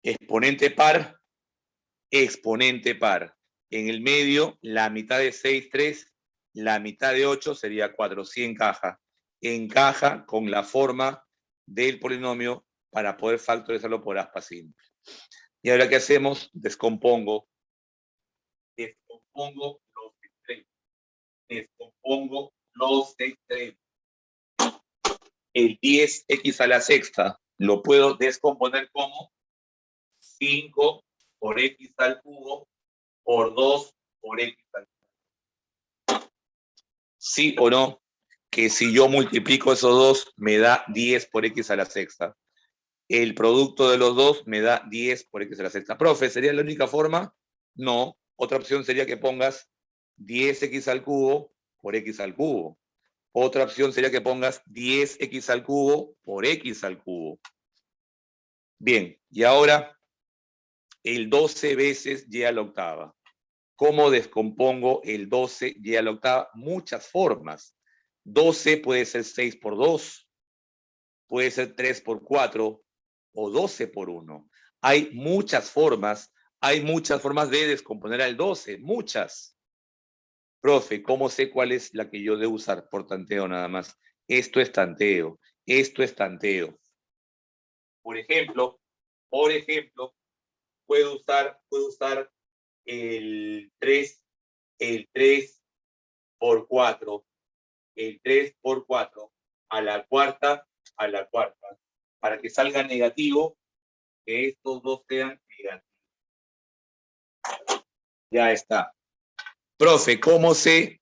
Speaker 1: Exponente par, exponente par. En el medio, la mitad de 6, 3, la mitad de 8 sería 4. Sí encaja. Encaja con la forma del polinomio para poder factorizarlo por aspa simple. Y ahora, ¿qué hacemos? Descompongo los extremos. Descompongo los extremos. El 10x a la sexta lo puedo descomponer como 5 por x al cubo por 2 por x al cubo. ¿Sí o no? Que si yo multiplico esos dos, me da 10 por x a la sexta. El producto de los dos me da 10 por x a la sexta. Profe, ¿sería la única forma? No. Otra opción sería que pongas 10x al cubo por x al cubo. Otra opción sería que pongas 10x al cubo por x al cubo. Bien, y ahora el 12 veces y a la octava. ¿Cómo descompongo el 12 y a la octava? Muchas formas. 12 puede ser 6 por 2, puede ser 3 por 4 o 12 por 1. Hay muchas formas de descomponer al 12, muchas. Profe, ¿cómo sé cuál es la que yo debo usar? Por tanteo nada más. Esto es tanteo. Por ejemplo, puedo usar el 3 por 4, el 3 por 4 a la cuarta, para que salga negativo, que estos dos sean negativos. Ya está. Profe, ¿cómo sé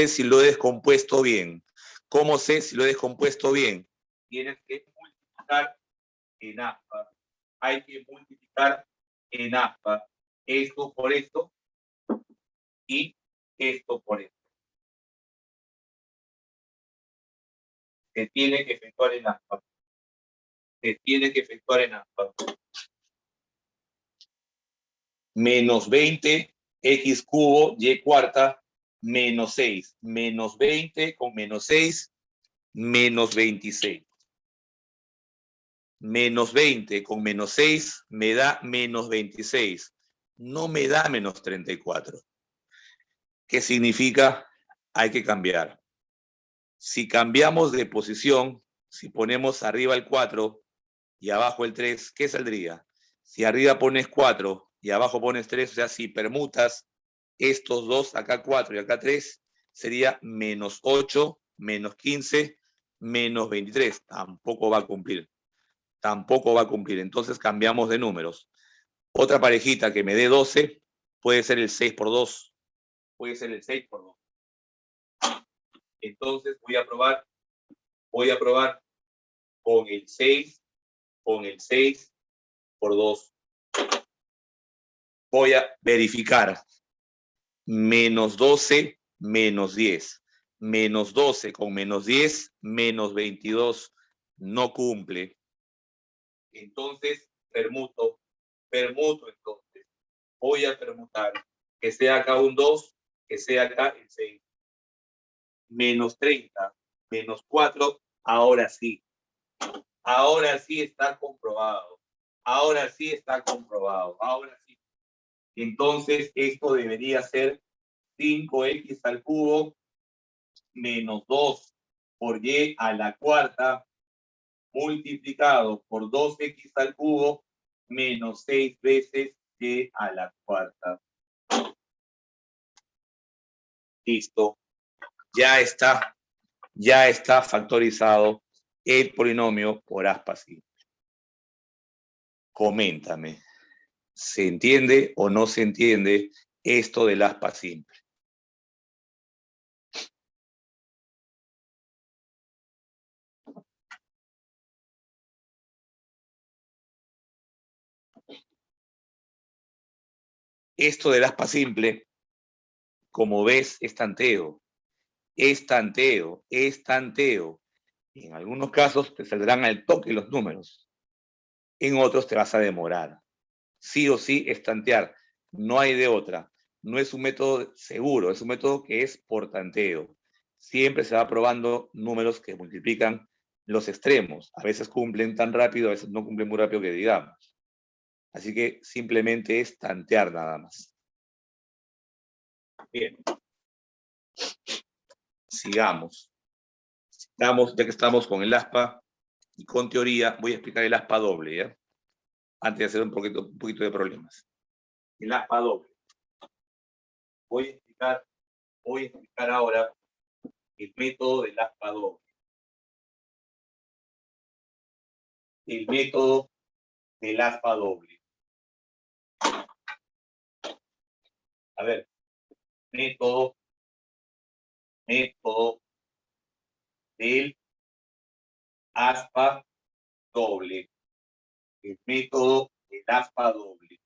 Speaker 1: si lo he descompuesto bien? ¿Cómo sé si lo he descompuesto bien? Tienes que multiplicar en aspa. Hay que multiplicar en aspa. Esto por esto y esto por esto. Se tiene que efectuar en aspa. Menos 20, x cubo, y cuarta, menos 6. Menos 20 con menos 6, menos 26. Menos 20 con menos 6 me da menos 26. No me da menos 34. ¿Qué significa? Hay que cambiar. Si cambiamos de posición, si ponemos arriba el 4 y abajo el 3, ¿qué saldría? Si arriba pones 4 y abajo pones 3, o sea, si permutas estos dos, acá 4 y acá 3, sería menos 8, menos 15, menos 23. Tampoco va a cumplir. Entonces cambiamos de números. Otra parejita que me dé 12 puede ser el 6 por 2. Entonces voy a probar con el 6 por 2. Voy a verificar. Menos 12, menos 10. Menos 12 con menos 10, menos 22. No cumple. Entonces, permuto entonces. Voy a permutar. Que sea acá un 2, que sea acá el 6. Menos 30, menos 4, ahora sí. Ahora sí está comprobado. Ahora sí. Entonces, esto debería ser 5x al cubo menos 2 por y a la cuarta multiplicado por 2x al cubo menos 6 veces y a la cuarta. Listo. Ya está factorizado el polinomio por aspa simple. Coméntame, ¿se entiende o no se entiende esto del aspa simple? Esto del aspa simple, como ves, es tanteo. Es tanteo, es tanteo. En algunos casos te saldrán al toque los números. En otros te vas a demorar. Sí o sí es tantear. No hay de otra. No es un método seguro, es un método que es por tanteo. Siempre se va probando números que multiplican los extremos. A veces cumplen tan rápido, a veces no cumplen muy rápido que digamos. Así que simplemente es tantear nada más. Bien. Sigamos. Ya que estamos con el aspa y con teoría, voy a explicar el aspa doble, ¿ya? Antes de hacer un poquito de problemas. El aspa doble. Voy a explicar ahora el método del aspa doble. El método del aspa doble. A ver, método del aspa doble. El método del aspa doble.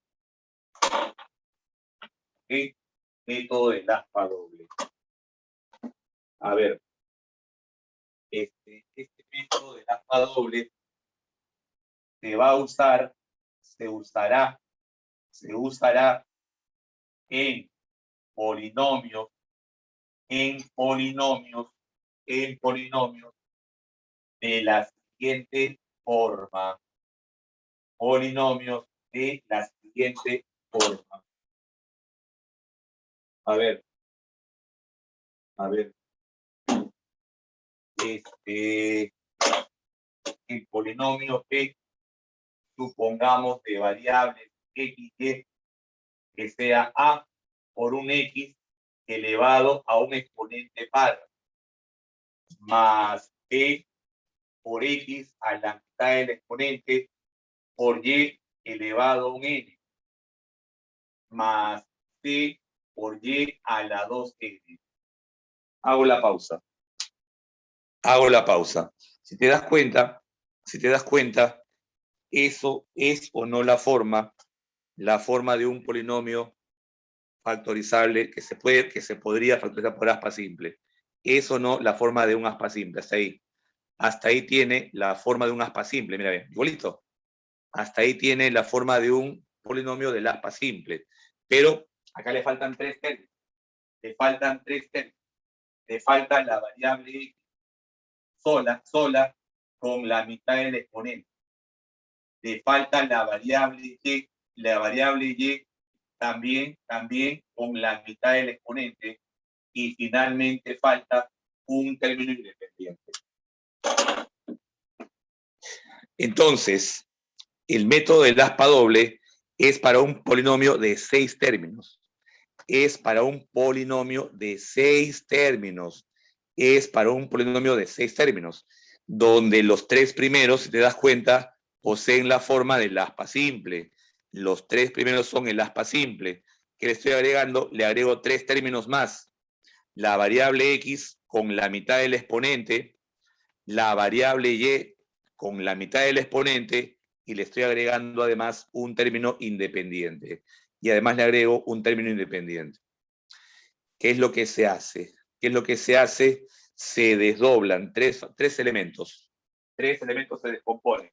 Speaker 1: ¿Okay? Método del aspa doble. A ver, este método del aspa doble se va a usar, se usará en polinomios, de la siguiente forma. Polinomios de la siguiente forma. A ver. El polinomio P, supongamos de variables X, Y, que sea A por un X elevado a un exponente par, más P por X a la mitad del exponente por Y elevado a un N, más C por Y a la 2N. Hago la pausa. Si te das cuenta, eso es o no la forma de un polinomio factorizable que se podría factorizar por aspa simple. Es o no la forma de un aspa simple, hasta ahí. Hasta ahí tiene la forma de un aspa simple, mira bien, igualito. Hasta ahí tiene la forma de un polinomio del aspa simple. Pero acá le faltan tres términos. Le falta la variable X sola, con la mitad del exponente. Le falta la variable Y, también con la mitad del exponente. Y finalmente falta un término independiente. Entonces, el método del aspa doble es para un polinomio de 6 términos. Es para un polinomio de 6 términos. Donde los 3 primeros, si te das cuenta, poseen la forma del aspa simple. Los 3 primeros son el aspa simple. ¿Qué le estoy agregando? Le agrego 3 términos más. La variable X con la mitad del exponente, la variable Y con la mitad del exponente, y le estoy agregando además un término independiente. Y además le agrego un término independiente. ¿Qué es lo que se hace? Se desdoblan tres elementos. 3 elementos se descomponen.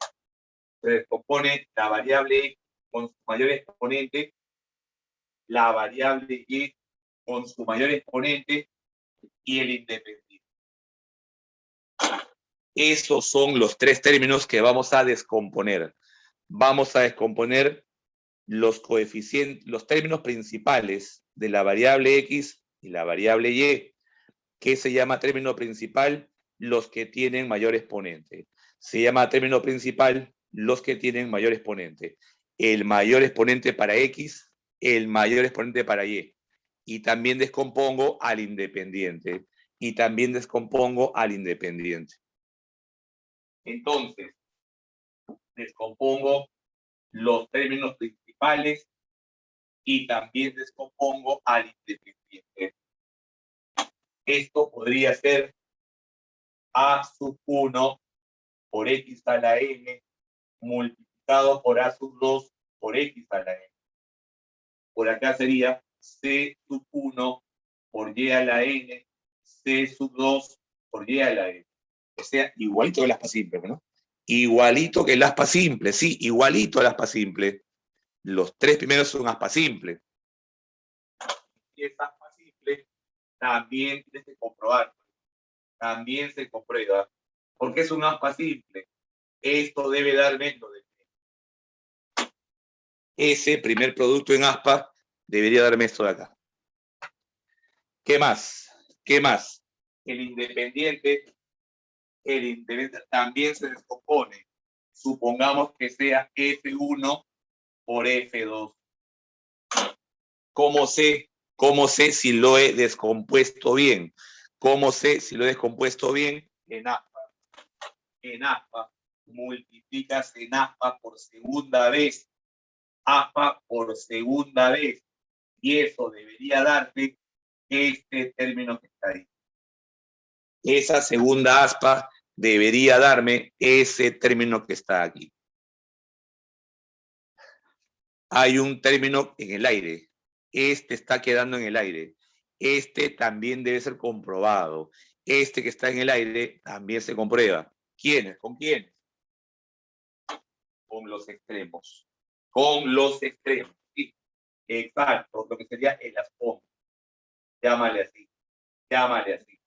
Speaker 1: Se descompone la variable X con su mayor exponente, la variable Y con su mayor exponente y el independiente. Esos son los 3 términos que vamos a descomponer. Vamos a descomponer los coeficientes, los términos principales de la variable X y la variable Y. ¿Qué se llama término principal? Los que tienen mayor exponente. Se llama término principal los que tienen mayor exponente. El mayor exponente para X, el mayor exponente para Y. Y también descompongo al independiente. Entonces, descompongo los términos principales y también descompongo al independiente. Esto podría ser A sub 1 por X a la N multiplicado por A sub 2 por X a la N. Por acá sería C sub 1 por Y a la N, C sub 2 por Y a la N. O sea, igualito que el aspa simple, ¿no? Igualito que el aspa simple, sí, igualito al aspa simple. Los tres primeros son aspa simple. Y es aspa simple, también tienes que comprobar. También se comprueba. Porque es un aspa simple. Esto debe darme lo de ese primer producto en aspa debería darme esto de acá. ¿Qué más? ¿Qué más? El independiente también se descompone. Supongamos que sea F1 por F2. ¿Cómo sé si lo he descompuesto bien? ¿Cómo sé si lo he descompuesto bien? En aspa. En aspa. Multiplicas en aspa por segunda vez. Aspa por segunda vez. Y eso debería darte este término que está ahí. Esa segunda aspa debería darme ese término que está aquí. Hay un término en el aire. Este está quedando en el aire. Este también debe ser comprobado. Este que está en el aire también se comprueba. ¿Quiénes? ¿Con quiénes? Con los extremos. Con los extremos. Sí, exacto. Lo que sería el aspón. Llámale así. Llámale así.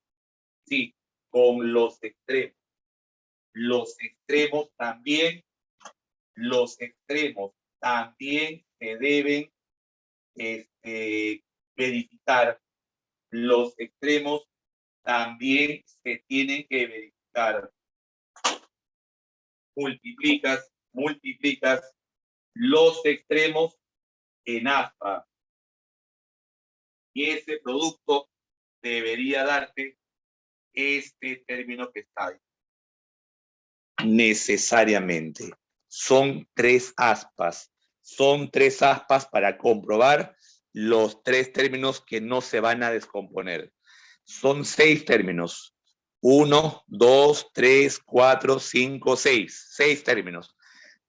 Speaker 1: Sí, con los extremos. Los extremos también se deben verificar. Los extremos también se tienen que verificar. Multiplicas los extremos en aspa. Y ese producto debería darte este término que está ahí. Necesariamente. Son tres aspas. Son tres aspas para comprobar los tres términos que no se van a descomponer. Son 6 términos. 1, 2, 3, 4, 5, 6. 6 términos.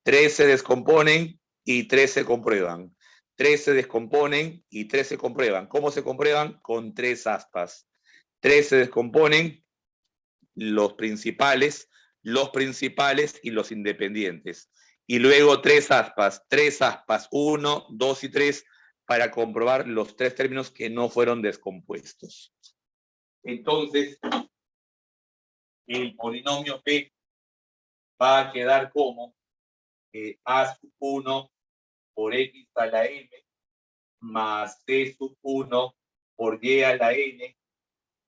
Speaker 1: 3 se descomponen y 3 se comprueban. 3 se descomponen y 3 se comprueban. ¿Cómo se comprueban? Con 3 aspas. 3 se descomponen, los principales y los independientes. Y luego 3 aspas, 1, 2 y 3, para comprobar los 3 términos que no fueron descompuestos. Entonces, el polinomio P va a quedar como A sub 1 por X a la M más C sub 1 por Y a la N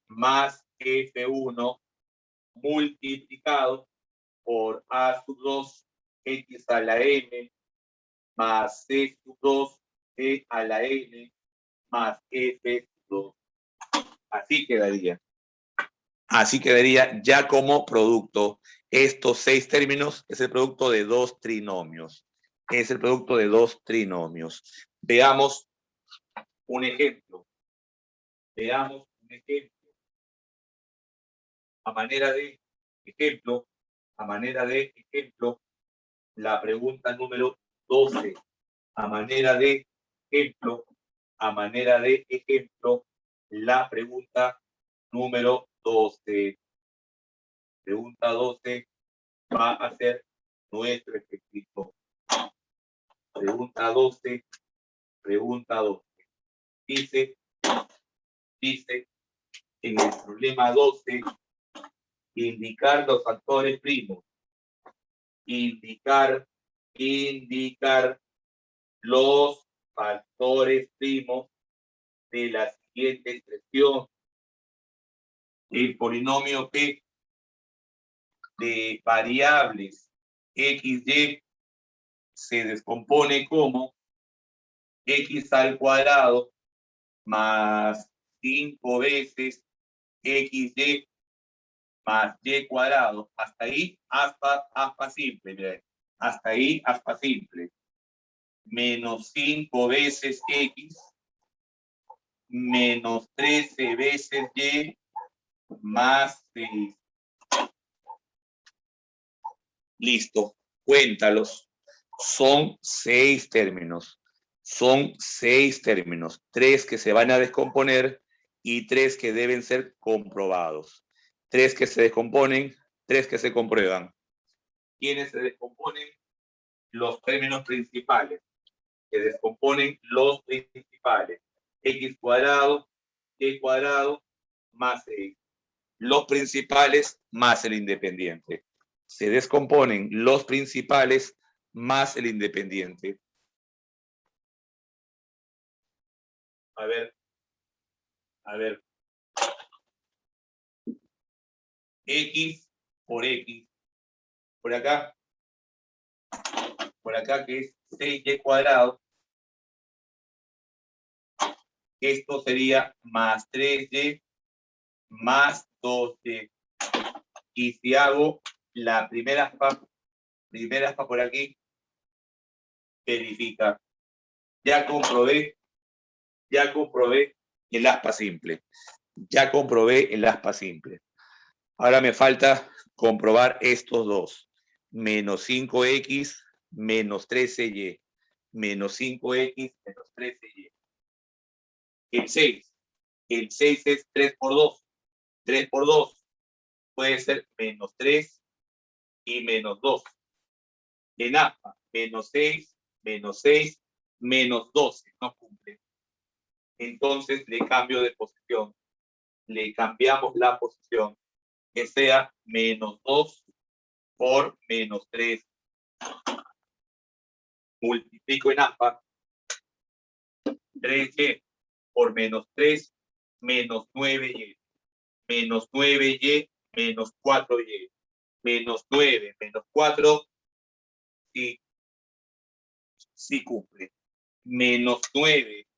Speaker 1: más F1 multiplicado por A sub 2 X a la M más C sub 2 E a la N más F sub 2. Así quedaría. Así quedaría ya como producto. Estos 6 términos es el producto de 2 trinomios. Es el producto de 2 trinomios. Veamos un ejemplo. A manera de ejemplo, la pregunta número 12. A manera de ejemplo, la pregunta número 12. Pregunta 12 va a ser nuestro ejercicio. Pregunta 12. Dice en el problema 12, indicar los factores primos. Indicar los factores primos de la siguiente expresión. El polinomio P de variables x, y se descompone como x al cuadrado más 5 veces xy más y cuadrado. Hasta ahí, aspa simple. Mira. Hasta ahí, aspa simple. Menos 5 veces x menos 13 veces y más 6. Listo. Cuéntalos. Son 6 términos. Son 6 términos, 3 que se van a descomponer y 3 que deben ser comprobados. 3 que se descomponen, 3 que se comprueban. ¿Quiénes se descomponen? Los términos principales. Se descomponen los principales. X cuadrado, Y cuadrado, más X. Los principales más el independiente. Se descomponen los principales más el independiente. A ver. X por X. Por acá que es 6Y cuadrado. Esto sería más 3Y más 2Y. Y si hago la primera aspa por aquí, verifica. Ya comprobé el aspa simple. Ahora me falta comprobar estos dos. Menos 5X menos 13Y. Menos 5X menos 13Y. El 6 es 3 por 2. 3 por 2 puede ser menos 3 y menos 2. En aspa, menos 6, menos 12. No cumple. Entonces le cambio de posición. Le cambiamos la posición. Que sea menos 2 por menos 3. Multiplico en aspa. 3Y por menos 3, menos 9Y. Menos 9Y, menos 4Y. Menos 9, menos 4, sí cumple. Menos 9,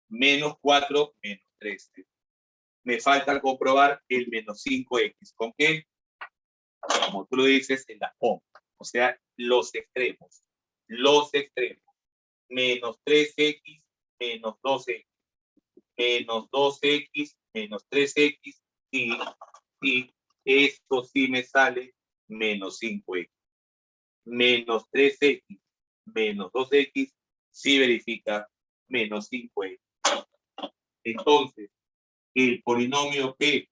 Speaker 1: menos 4, menos 13. Me falta comprobar el menos 5X. ¿Con qué? Como tú lo dices, en la O. O sea, los extremos. Menos 3X, menos 2X. Menos 2X, menos 3X. Y esto sí me sale menos 5X. Menos 3X, menos 2X, sí verifica menos 5X. Entonces, el polinomio P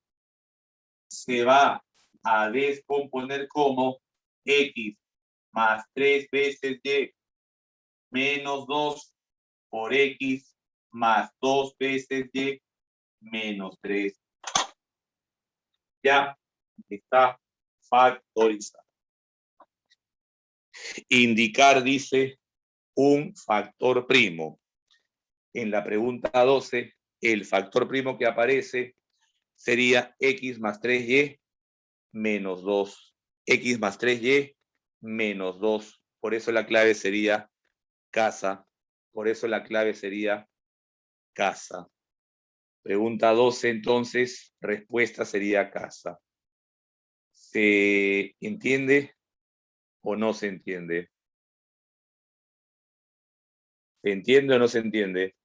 Speaker 1: se va a descomponer como X más 3 veces Y menos 2 por X más 2 veces Y menos 3. Ya está factorizado. Indicar, dice, un factor primo. En la pregunta 12, el factor primo que aparece sería X más 3Y menos 2. X más 3Y menos 2. Por eso la clave sería casa. Pregunta 12, entonces, respuesta sería casa. ¿Se entiende o no se entiende? ¿Se entiende o no se entiende?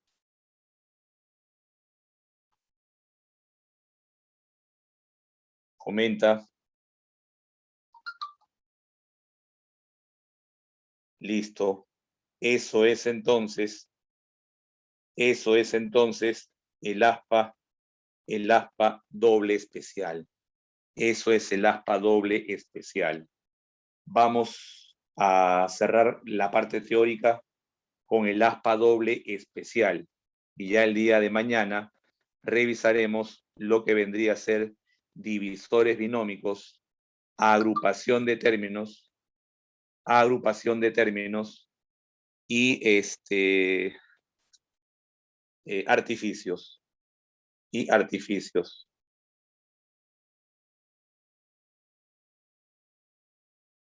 Speaker 1: Comenta. Listo. Eso es entonces el aspa doble especial. Eso es el aspa doble especial. Vamos a cerrar la parte teórica con el aspa doble especial. Y ya el día de mañana revisaremos lo que vendría a ser divisores binómicos, agrupación de términos y artificios.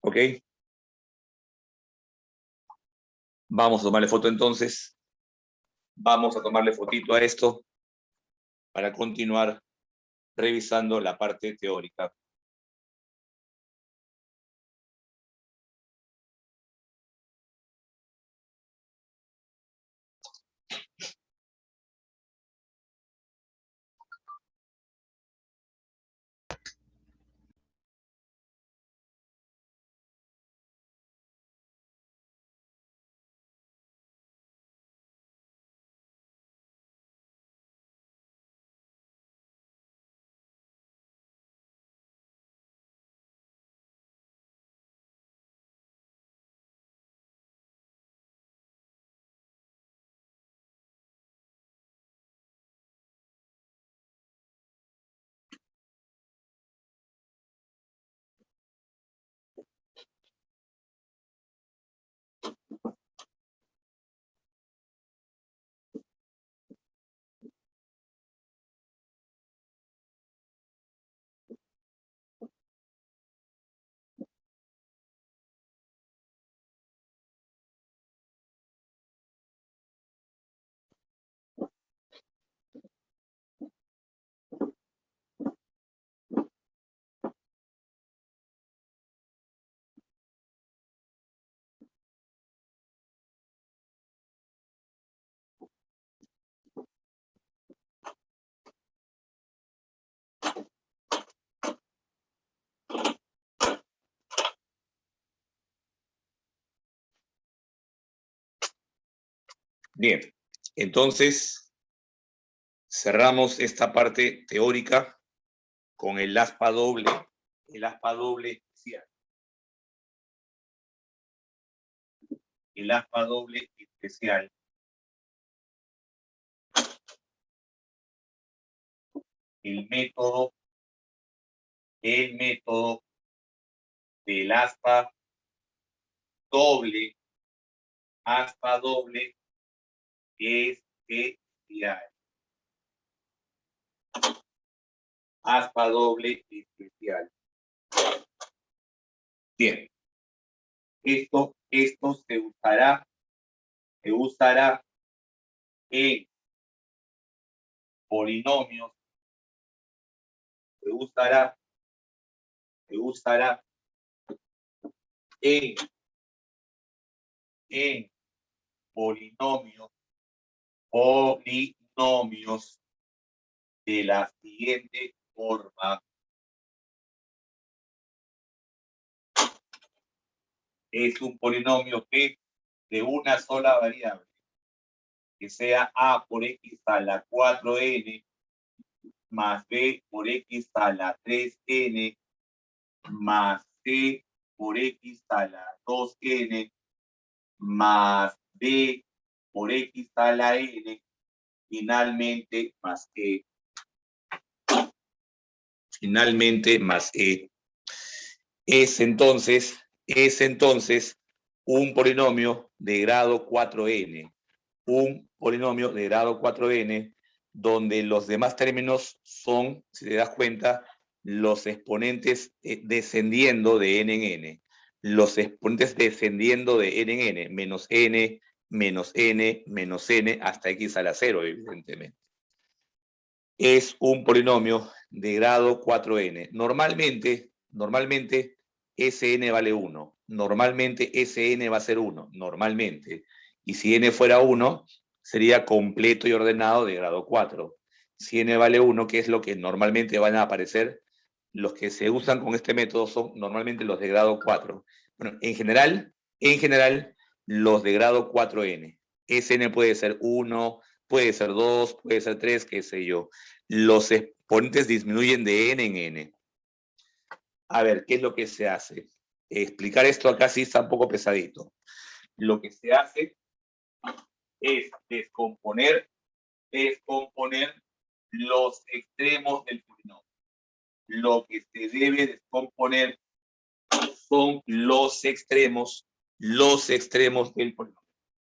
Speaker 1: ¿Ok? Vamos a tomarle foto entonces. Vamos a tomarle fotito a esto para continuar revisando la parte teórica. Bien, entonces cerramos esta parte teórica con el aspa doble especial. El aspa doble especial. El método del aspa doble especial. Aspa doble especial. Bien. Esto se usará en polinomios, se usará en polinomios de la siguiente forma. Es un polinomio que de una sola variable, que sea a por x a la 4n más b por x a la 3n más c por x a la 2n más d por x a la n, finalmente más e. Finalmente más e. Es entonces un polinomio de grado 4n. Un polinomio de grado 4n donde los demás términos son, si te das cuenta, los exponentes descendiendo de n en n. Los exponentes descendiendo de n en n, menos n, menos n, menos n, hasta x a la 0, evidentemente. Es un polinomio de grado 4n. Normalmente, Sn vale 1. Normalmente Sn va a ser 1. Normalmente. Y si n fuera 1, sería completo y ordenado de grado 4. Si n vale 1, que es lo que normalmente van a aparecer, los que se usan con este método son normalmente los de grado 4. Bueno, en general, los de grado 4n. Sn puede ser 1, puede ser 2, puede ser 3, qué sé yo. Los exponentes disminuyen de n en n. A ver, ¿qué es lo que se hace? Explicar esto acá sí está un poco pesadito. Lo que se hace es descomponer los extremos del polinomio. Lo que se debe descomponer son los extremos del polinomio.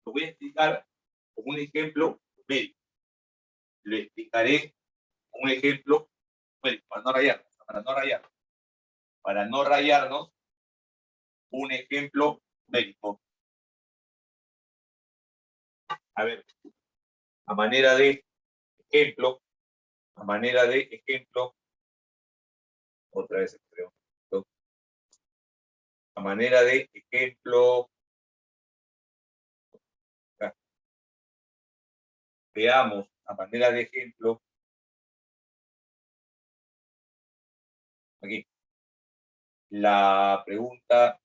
Speaker 1: Lo voy a explicar con un ejemplo médico. Lo explicaré con un ejemplo médico, para no rayarnos, un ejemplo médico. A ver, a manera de ejemplo, otra vez creo. A manera de ejemplo, veamos, a manera de ejemplo, aquí, la pregunta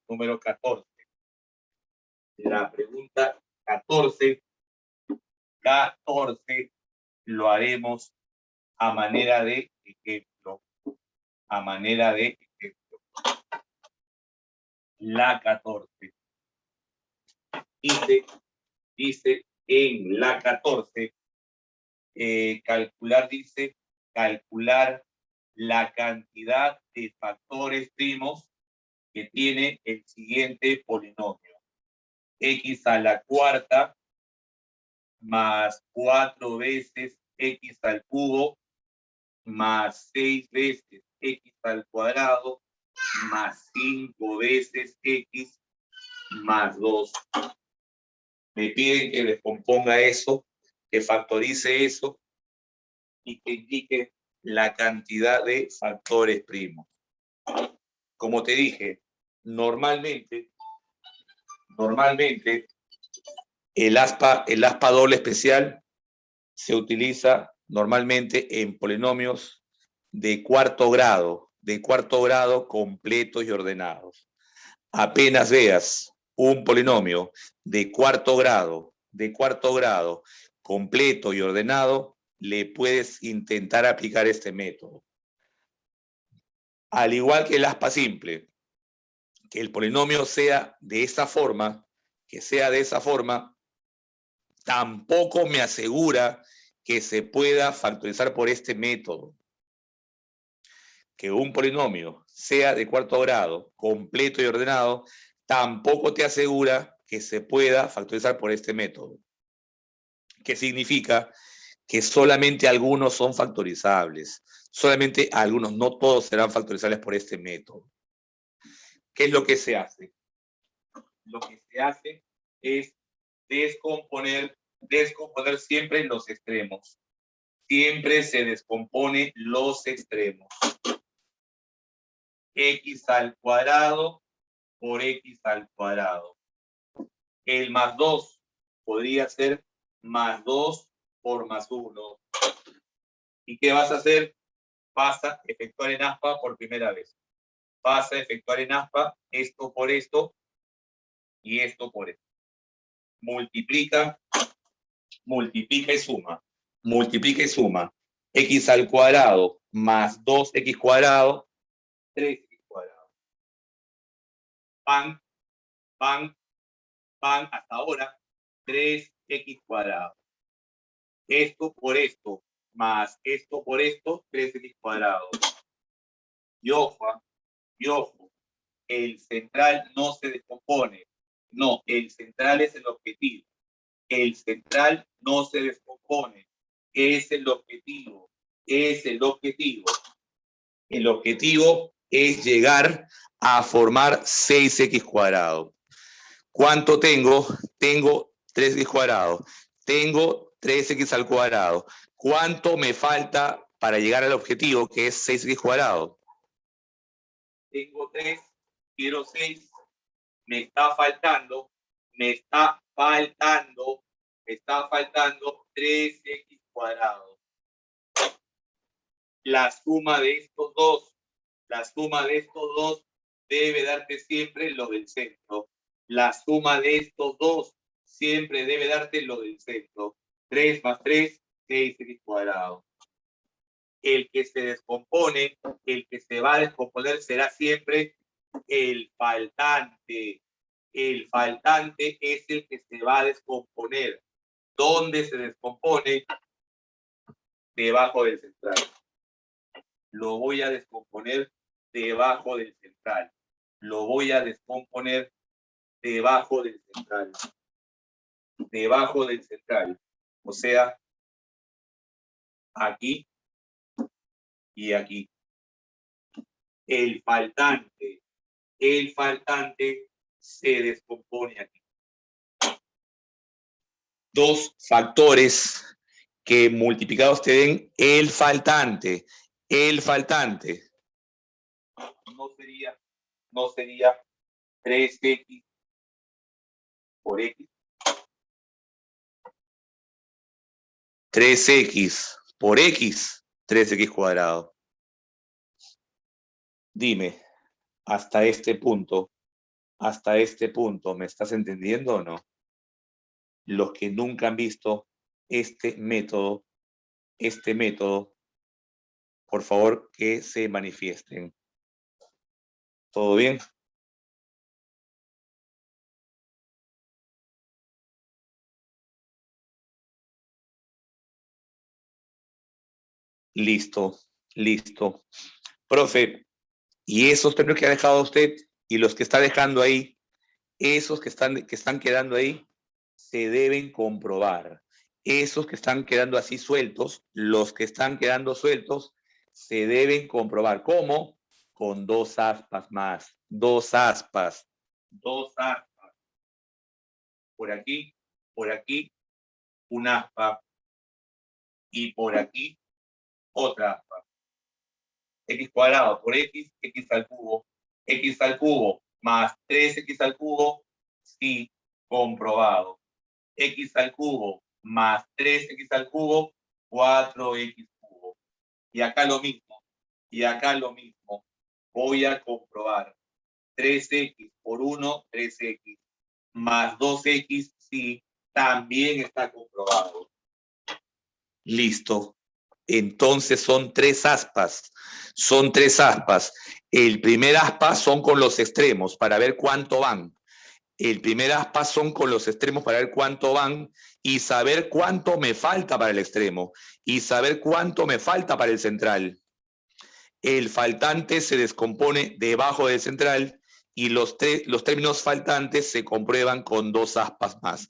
Speaker 1: número 14. La pregunta 14 lo haremos a manera de ejemplo. A manera de ejemplo. La 14. Dice en la 14, calcular la cantidad de factores primos que tiene el siguiente polinomio. X a la cuarta más 4 veces x al cubo más 6 veces x al cuadrado más 5 veces x más 2. Me piden que descomponga eso, que factorice eso y que indique la cantidad de factores primos. Como te dije, normalmente el aspa doble especial se utiliza normalmente en polinomios de cuarto grado completos y ordenados. Apenas veas un polinomio de cuarto grado, completo y ordenado, le puedes intentar aplicar este método. Al igual que el aspa simple, que el polinomio sea de esa forma, tampoco me asegura que se pueda factorizar por este método. Que un polinomio sea de cuarto grado, completo y ordenado, tampoco te asegura que se pueda factorizar por este método. ¿Qué significa? Que solamente algunos son factorizables. Solamente algunos, no todos serán factorizables por este método. ¿Qué es lo que se hace? Lo que se hace es descomponer siempre los extremos. Siempre se descompone los extremos. X al cuadrado por X al cuadrado. El más 2 podría ser más 2 por más 1. ¿Y qué vas a hacer? Vas a efectuar en aspa por primera vez. Vas a efectuar en aspa esto por esto y esto por esto. Multiplica y suma. Multiplica y suma. X al cuadrado más 2x cuadrado, 3x cuadrado. Van hasta ahora 3x cuadrado. Esto por esto más esto por esto, 3x cuadrado. Y ojo, el central no se descompone. No, el central es el objetivo. El central no se descompone. Es el objetivo. El objetivo es llegar a formar 6x cuadrado. ¿Cuánto tengo? Tengo 3x cuadrado. Tengo 3x al cuadrado. ¿Cuánto me falta para llegar al objetivo, que es 6x cuadrado? Tengo 3, quiero 6. Me está faltando 3x cuadrado. La suma de estos dos debe darte siempre lo del centro. La suma de estos dos siempre debe darte lo del centro. 3 más 3, 6x cuadrado. El que se descompone, el que se va a descomponer será siempre el faltante. El faltante es el que se va a descomponer. ¿Dónde se descompone? Debajo del central. Lo voy a descomponer debajo del central. Lo voy a descomponer debajo del central. Debajo del central. O sea, aquí y aquí. El faltante se descompone aquí. Dos factores que multiplicados te den el faltante. No sería 3x por x. 3x por x, 3x cuadrado. Dime, hasta este punto, ¿me estás entendiendo o no? Los que nunca han visto este método, por favor, que se manifiesten. ¿Todo bien? Listo. Profe, y esos términos que ha dejado usted y los que está dejando ahí, esos que están quedando ahí, se deben comprobar. Esos que están quedando así sueltos, los que están quedando sueltos, se deben comprobar. ¿Cómo? Con 2 aspas más. 2 aspas. Por aquí, un aspa. Y por aquí, otra aspa. X cuadrado por x, x al cubo más 3x al cubo, sí, comprobado. X al cubo más 3x al cubo, 4x cubo. Y acá lo mismo. Voy a comprobar. 3x por 1, 3x. más 2x, sí, también está comprobado. Listo. Entonces son tres aspas. Son tres aspas. El primer aspa son con los extremos para ver cuánto van. El primer aspa son con los extremos para ver cuánto van y saber cuánto me falta para el extremo y saber cuánto me falta para el central. El faltante se descompone debajo del central y los términos faltantes se comprueban con dos aspas más.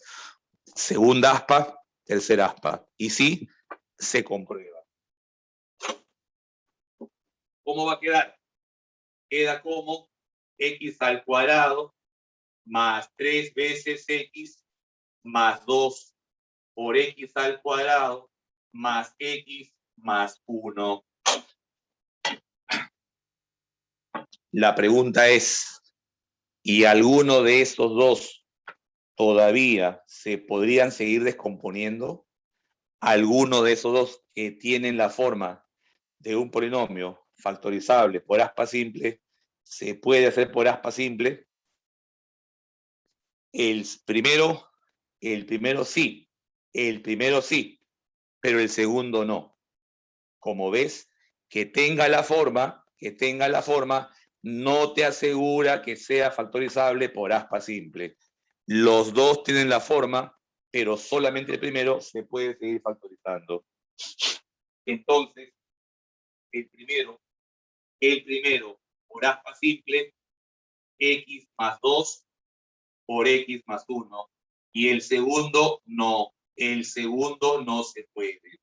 Speaker 1: Segunda aspa, tercera aspa. Y sí, se comprueba. ¿Cómo va a quedar? Queda como x al cuadrado más 3 veces x más 2 por x al cuadrado más x más 1. La pregunta es, ¿y alguno de estos dos todavía se podrían seguir descomponiendo? ¿Alguno de esos dos que tienen la forma de un polinomio factorizable por aspa simple se puede hacer por aspa simple? El primero sí, pero el segundo no. Como ves, que tenga la forma, no te asegura que sea factorizable por aspa simple. Los dos tienen la forma, pero solamente el primero se puede seguir factorizando. Entonces, el primero por aspa simple, x más 2 por x más 1. Y el segundo no se puede.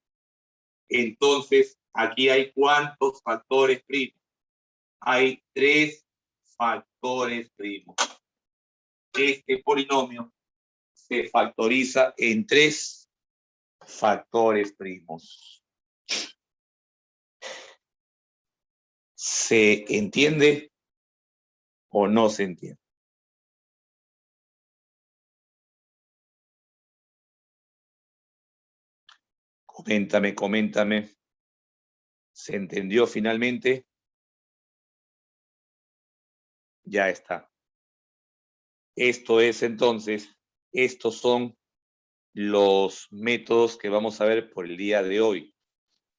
Speaker 1: Entonces, aquí hay ¿cuántos factores primos? Hay 3 factores primos. Este polinomio se factoriza en 3 factores primos. ¿Se entiende o no se entiende? Coméntame. ¿Se entendió finalmente? Ya está. Esto es entonces, estos son los métodos que vamos a ver por el día de hoy.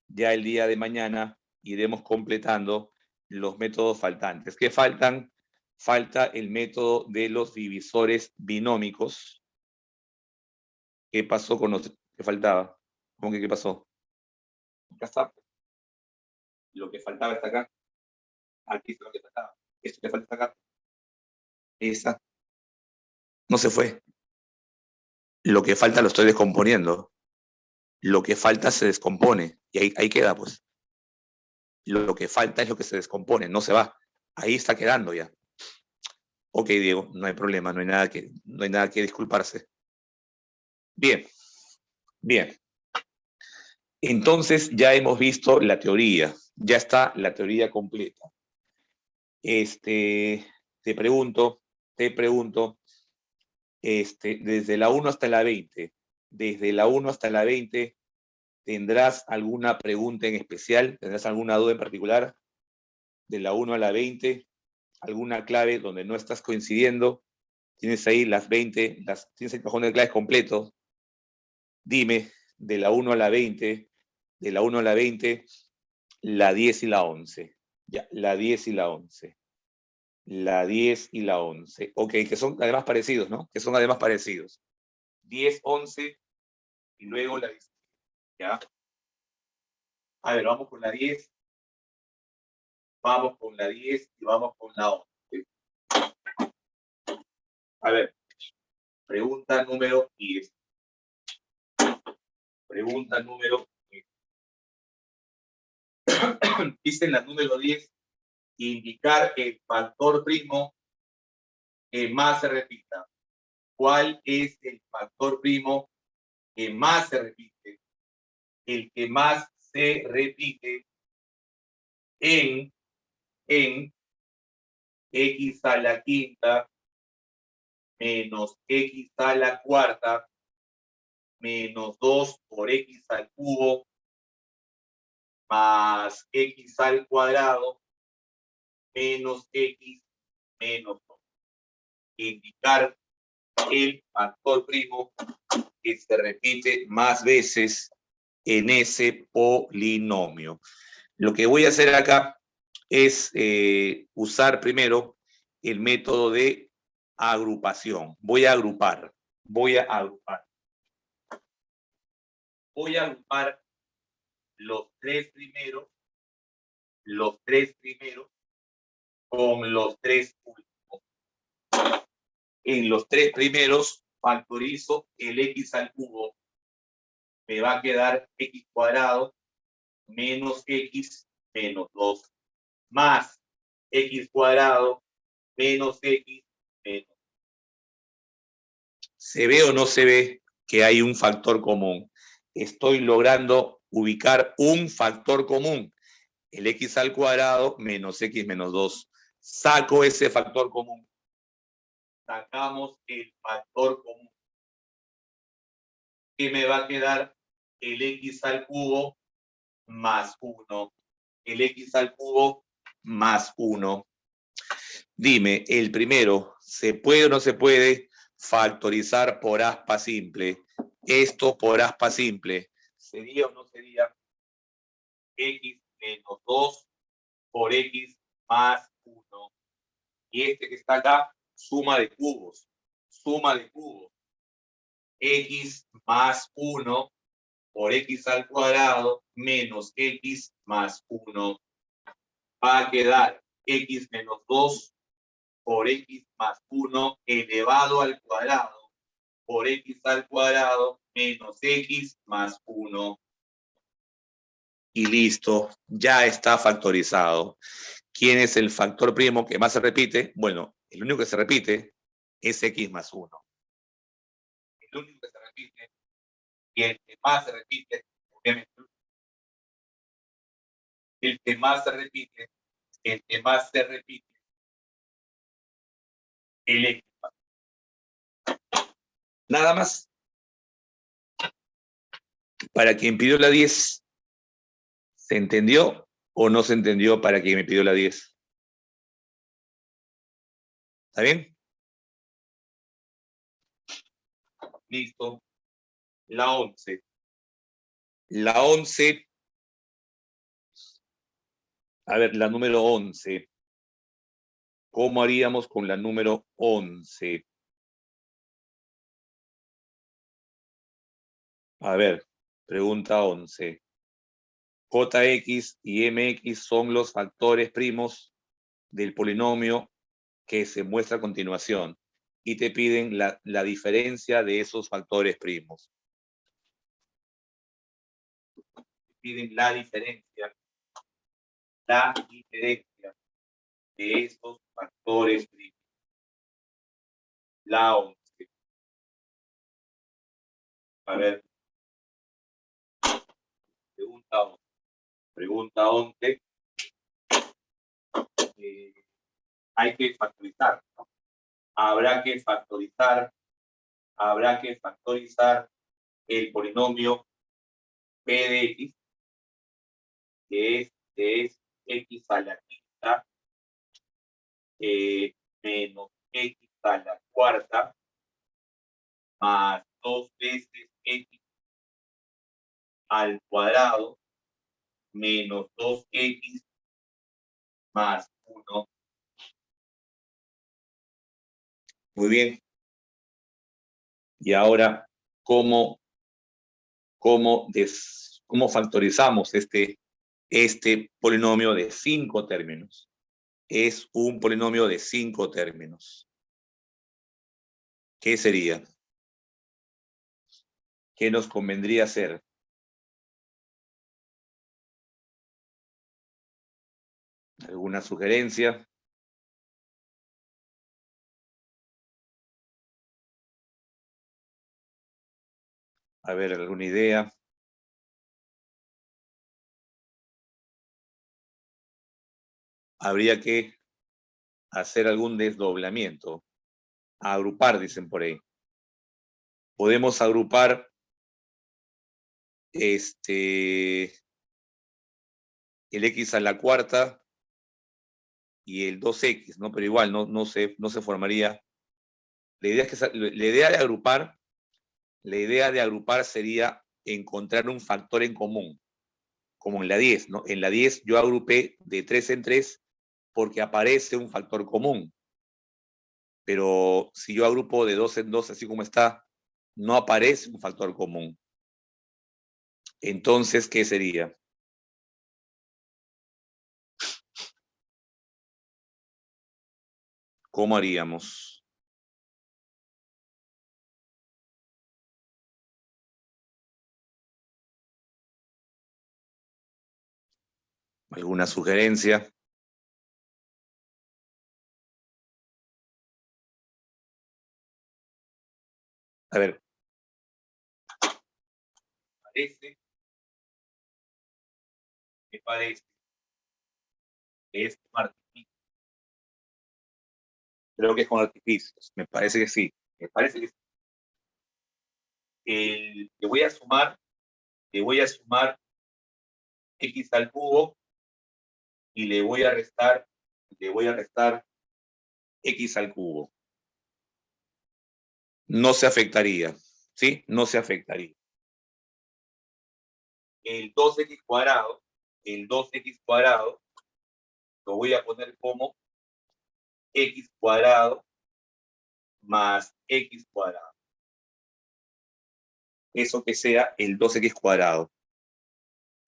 Speaker 1: Ya el día de mañana iremos completando los métodos faltantes. ¿Qué faltan? Falta el método de los divisores binómicos. ¿Qué pasó con los que faltaba? ¿Cómo que qué pasó? Acá está. Lo que faltaba está acá. Aquí está lo que faltaba. Esto que falta acá. Esa. No se fue. Lo que falta lo estoy descomponiendo. Lo que falta se descompone. Y ahí queda, pues. Lo que falta es lo que se descompone, no se va. Ahí está quedando ya. Ok, Diego, no hay problema, no hay nada que disculparse. Bien. Entonces ya hemos visto la teoría, ya está la teoría completa. Te pregunto, desde la 1 hasta la 20, ¿tendrás alguna pregunta en especial? ¿Tendrás alguna duda en particular? De la 1 a la 20, alguna clave donde no estás coincidiendo. Tienes ahí las 20, tienes el cajón de claves completo. Dime, de la 1 a la 20, la 10 y la 11. Ya, la 10 y la 11. La 10 y la 11. Ok, que son además parecidos, ¿no? 10, 11 y luego la 10. ¿Ya? A ver, vamos con la 10. Vamos con la 10 y vamos con la 11. A ver, pregunta número 10. Pregunta número 10. Dice en la número 10, indicar el factor primo que más se repita. ¿Cuál es el factor primo que más se repite? El que más se repite en x a la quinta menos x a la cuarta menos 2 por x al cubo más x al cuadrado menos x menos 2. Indicar el factor primo que se repite más veces en ese polinomio. Lo que voy a hacer acá es usar primero el método de agrupación. Voy a agrupar. Voy a agrupar los tres primeros con los tres últimos. En los tres primeros factorizo el x al cubo. Me va a quedar x cuadrado menos x menos 2 más x cuadrado menos x menos. ¿Se ve o no se ve que hay un factor común? Estoy logrando ubicar un factor común, el x al cuadrado menos x menos 2. Saco ese factor común. Sacamos el factor común. ¿Qué me va a quedar? El x al cubo más 1. El x al cubo más 1. Dime, el primero, ¿se puede o no se puede factorizar por aspa simple? Esto por aspa simple, ¿sería o no sería x menos 2 por x más 1? Y este que está acá, suma de cubos. Suma de cubos. X más 1 por x al cuadrado menos x más 1. Va a quedar x menos 2 por x más 1 elevado al cuadrado por x al cuadrado menos x más 1. Y listo, ya está factorizado. ¿Quién es el factor primo que más se repite? Bueno, el único que se repite es x más 1. El único que se repite y el que más se repite, obviamente, el que más se repite, el x. Nada más. Para quien pidió la 10, ¿se entendió o no se entendió para quien me pidió la 10? ¿Está bien? Listo. La 11. La 11. A ver, la número 11. ¿Cómo haríamos con la número 11? A ver, pregunta 11. Jx y mx son los factores primos del polinomio que se muestra a continuación y te piden la diferencia de esos factores primos. Te piden la diferencia de esos factores primos. La 11. A ver. Pregunta 11. Pregunta 11. Hay que factorizar, ¿no? Habrá que factorizar el polinomio p de x, que es x a la quinta menos x a la cuarta más 2 veces x al cuadrado menos 2x más 1. Muy bien. Y ahora, ¿cómo factorizamos este polinomio de 5 términos? Es un polinomio de 5 términos. ¿Qué sería? ¿Qué nos convendría hacer? ¿Alguna sugerencia? A ver, ¿alguna idea? Habría que hacer algún desdoblamiento. Agrupar, dicen por ahí. Podemos agrupar el x a la cuarta y el 2x, ¿no? Pero igual no se formaría La idea, es que, la idea de agrupar sería encontrar un factor en común, como en la 10, ¿no? En la 10 yo agrupé de 3 en 3 porque aparece un factor común. Pero si yo agrupo de 2 en 2, así como está, no aparece un factor común. Entonces, ¿qué sería? ¿Cómo haríamos? ¿Alguna sugerencia? A ver, me parece que es con artificios. Creo que es con artificios. Me parece que sí. Me parece que sí. Le voy a sumar x al cubo y le voy a restar x al cubo. No se afectaría, ¿sí? No se afectaría. El 2x cuadrado, lo voy a poner como x cuadrado más x cuadrado. Eso que sea el 2x cuadrado,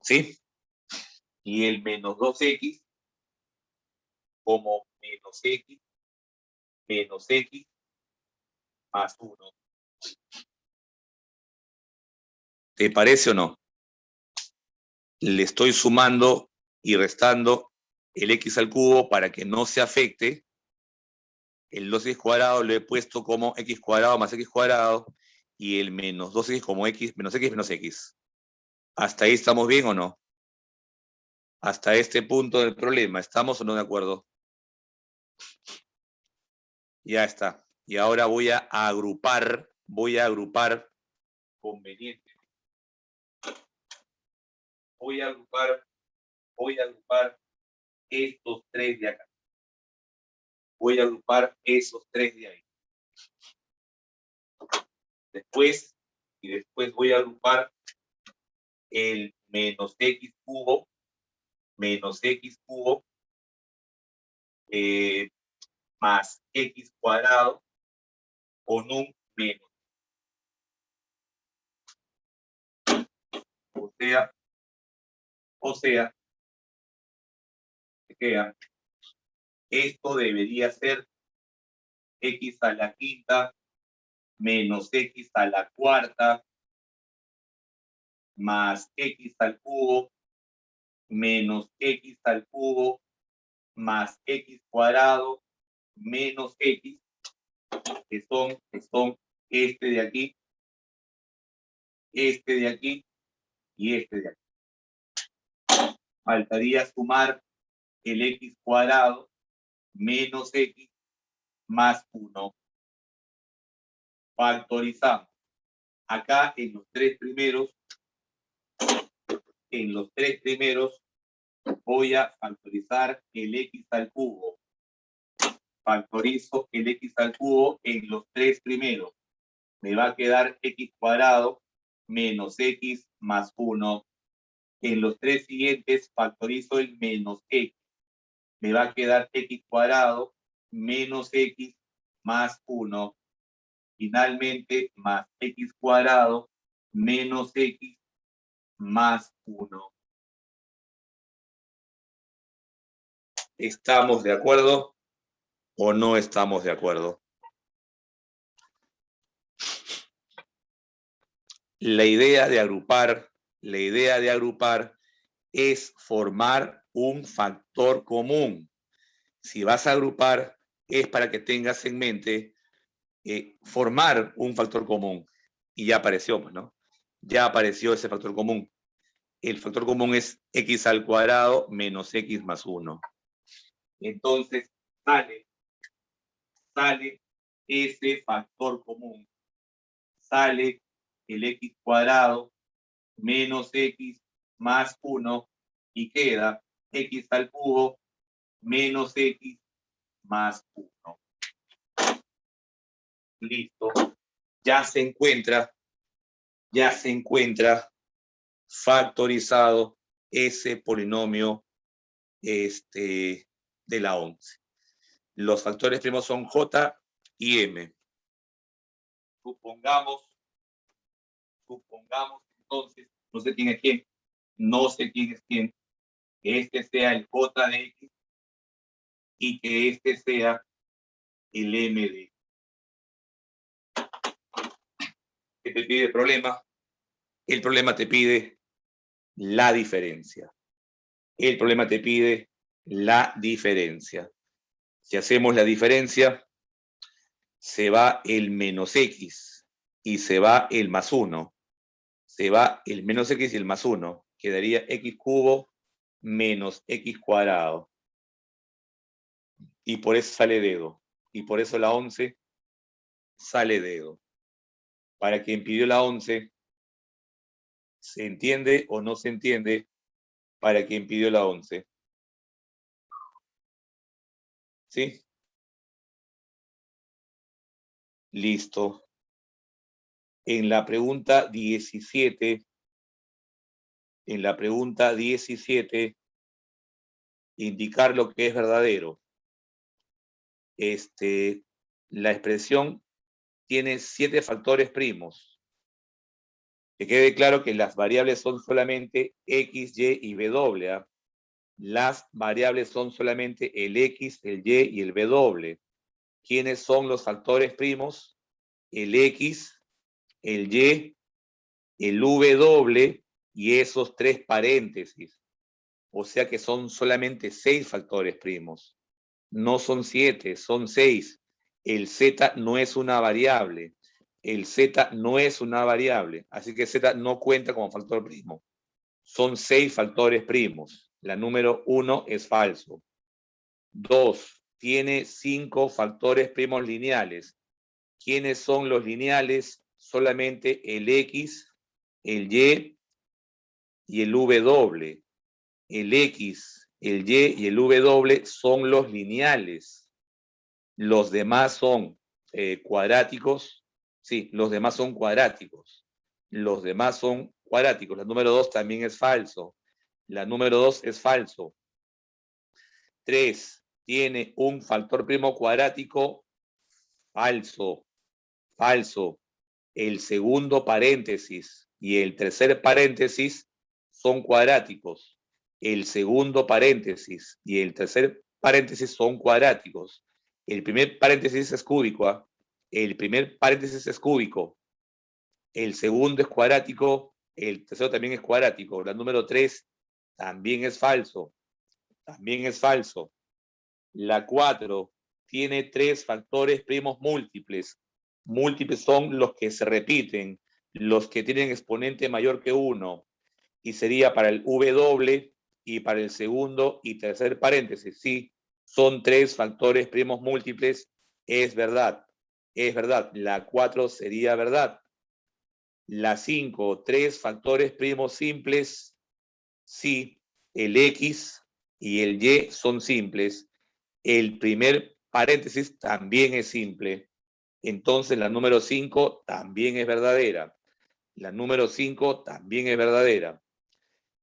Speaker 1: ¿sí? Y el menos 2x como menos x más 1. ¿Te parece o no? Le estoy sumando y restando el x al cubo para que no se afecte. El 2x cuadrado lo he puesto como x cuadrado más x cuadrado y el menos 2x como x menos x. ¿Hasta ahí estamos bien o no? Hasta este punto del problema, ¿estamos o no de acuerdo? Ya está. Y ahora voy a agrupar convenientemente. Voy a agrupar estos tres de acá. Voy a agrupar esos tres de ahí. Después voy a agrupar el menos x cubo más x cuadrado con un menos. O sea, que queda, esto debería ser x a la quinta menos x a la cuarta más x al cubo menos x al cubo más x cuadrado menos x, que son este de aquí y este de aquí. Faltaría sumar el x cuadrado menos x más 1. Factorizamos. Acá en los tres primeros voy a factorizar el x al cubo. Factorizo el x al cubo en los tres primeros. Me va a quedar x cuadrado menos x más 1. En los tres siguientes factorizo el menos x. Me va a quedar x cuadrado menos x más 1. Finalmente, más x cuadrado menos x más 1. ¿Estamos de acuerdo o no estamos de acuerdo? La idea de agrupar es formar un factor común. Si vas a agrupar, es para que tengas en mente formar un factor común. Y ya apareció, pues, ¿no? Ya apareció ese factor común. El factor común es x al cuadrado menos x más 1. Entonces, sale ese factor común. Sale el x cuadrado menos x más 1 y queda x al cubo menos x más 1. Listo. Ya se encuentra factorizado ese polinomio de la 11. Los factores primos son J y M. Supongamos entonces, no sé quién es quién, que este sea el J de X y que este sea el M de X. ¿Qué te pide el problema? El problema te pide la diferencia. El problema te pide la diferencia. Si hacemos la diferencia, se va el menos X y se va el más 1. Se va el menos X y el más 1. Quedaría X cubo menos X cuadrado. Y por eso sale dedo. Y por eso la 11 sale dedo. Para quien pidió la 11, ¿se entiende o no se entiende? Para quien pidió la 11. ¿Sí? Listo. En la pregunta 17, indicar lo que es verdadero. La expresión tiene 7 factores primos. Que quede claro que las variables son solamente X, Y y W. Las variables son solamente el X, el Y y el W. ¿Quiénes son los factores primos? El X, el Y, el W y esos 3 paréntesis. O sea que son solamente 6 factores primos. No son 7, son 6. El Z no es una variable. El Z no es una variable. Así que Z no cuenta como factor primo. Son 6 factores primos. La número 1 es falso. 2. Tiene 5 factores primos lineales. ¿Quiénes son los lineales? Solamente el X, el Y y el W. El X, el Y y el W son los lineales. Los demás son cuadráticos. Sí, los demás son cuadráticos. Los demás son cuadráticos. La número 2 también es falso. La número 2 es falso. 3. Tiene un factor primo cuadrático. Falso. Falso. El segundo paréntesis y el tercer paréntesis son cuadráticos. El segundo paréntesis y el tercer paréntesis son cuadráticos. El primer paréntesis es cúbico. ¿eh? El primer paréntesis es cúbico. El segundo es cuadrático. El tercero también es cuadrático. La número 3 también es falso. También es falso. La 4 tiene 3 factores primos múltiples. Múltiples son los que se repiten, los que tienen exponente mayor que 1. Y sería para el W y para el segundo y tercer paréntesis. Sí, son 3 factores primos múltiples. Es verdad. Es verdad. La 4 sería verdad. La 5, 3 factores primos simples. Sí, el X y el Y son simples. El primer paréntesis también es simple. Entonces la número 5 también es verdadera. La número 5 también es verdadera.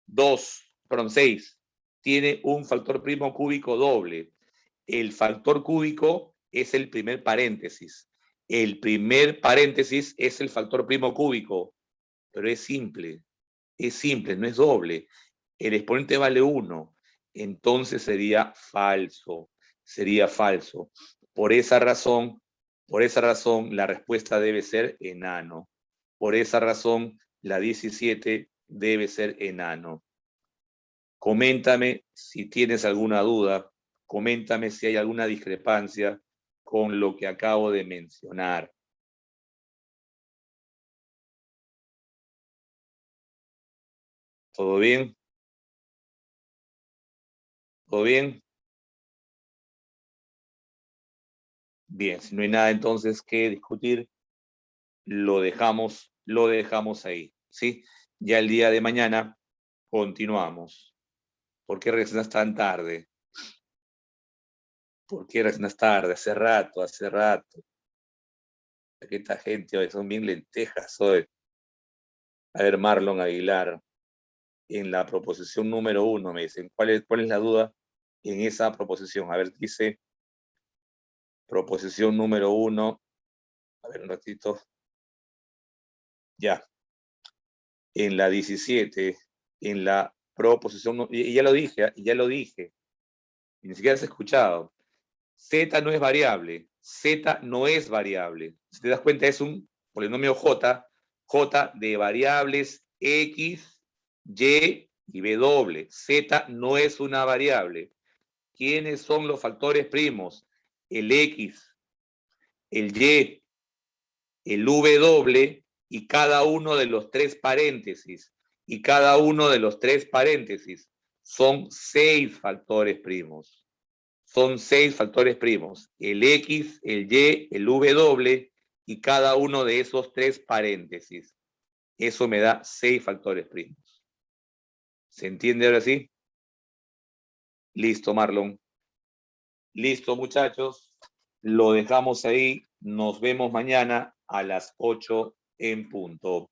Speaker 1: 6. Tiene un factor primo cúbico doble. El factor cúbico es el primer paréntesis. El primer paréntesis es el factor primo cúbico, pero es simple. Es simple, no es doble. El exponente vale 1. Entonces sería falso. Sería falso. Por esa razón, la respuesta debe ser enano. Por esa razón, la 17 debe ser enano. Coméntame si tienes alguna duda, coméntame si hay alguna discrepancia con lo que acabo de mencionar. ¿Todo bien? ¿Todo bien? Bien, si no hay nada entonces que discutir, lo dejamos ahí, ¿sí? Ya el día de mañana continuamos. ¿Por qué reaccionas tan tarde? ¿Por qué reaccionas tarde? Hace rato. Aquí esta gente hoy son bien lentejas hoy. A ver, Marlon Aguilar, en la proposición número 1, me dicen, ¿cuál es la duda en esa proposición? A ver, dice proposición número 1. A ver, un ratito. Ya. En la 17, en la proposición, y ya lo dije, y ni siquiera has escuchado. Z no es variable, Z no es variable. Si te das cuenta, es un polinomio J de variables X, Y y W. Z no es una variable. ¿Quiénes son los factores primos? El X, el Y, el W y cada uno de los tres paréntesis. Y cada uno de los tres paréntesis son 6 factores primos. Son 6 factores primos. El X, el Y, el W y cada uno de esos tres paréntesis. Eso me da 6 factores primos. ¿Se entiende ahora sí? Listo, Marlon. Listo, muchachos. Lo dejamos ahí. Nos vemos mañana a las 8 en punto.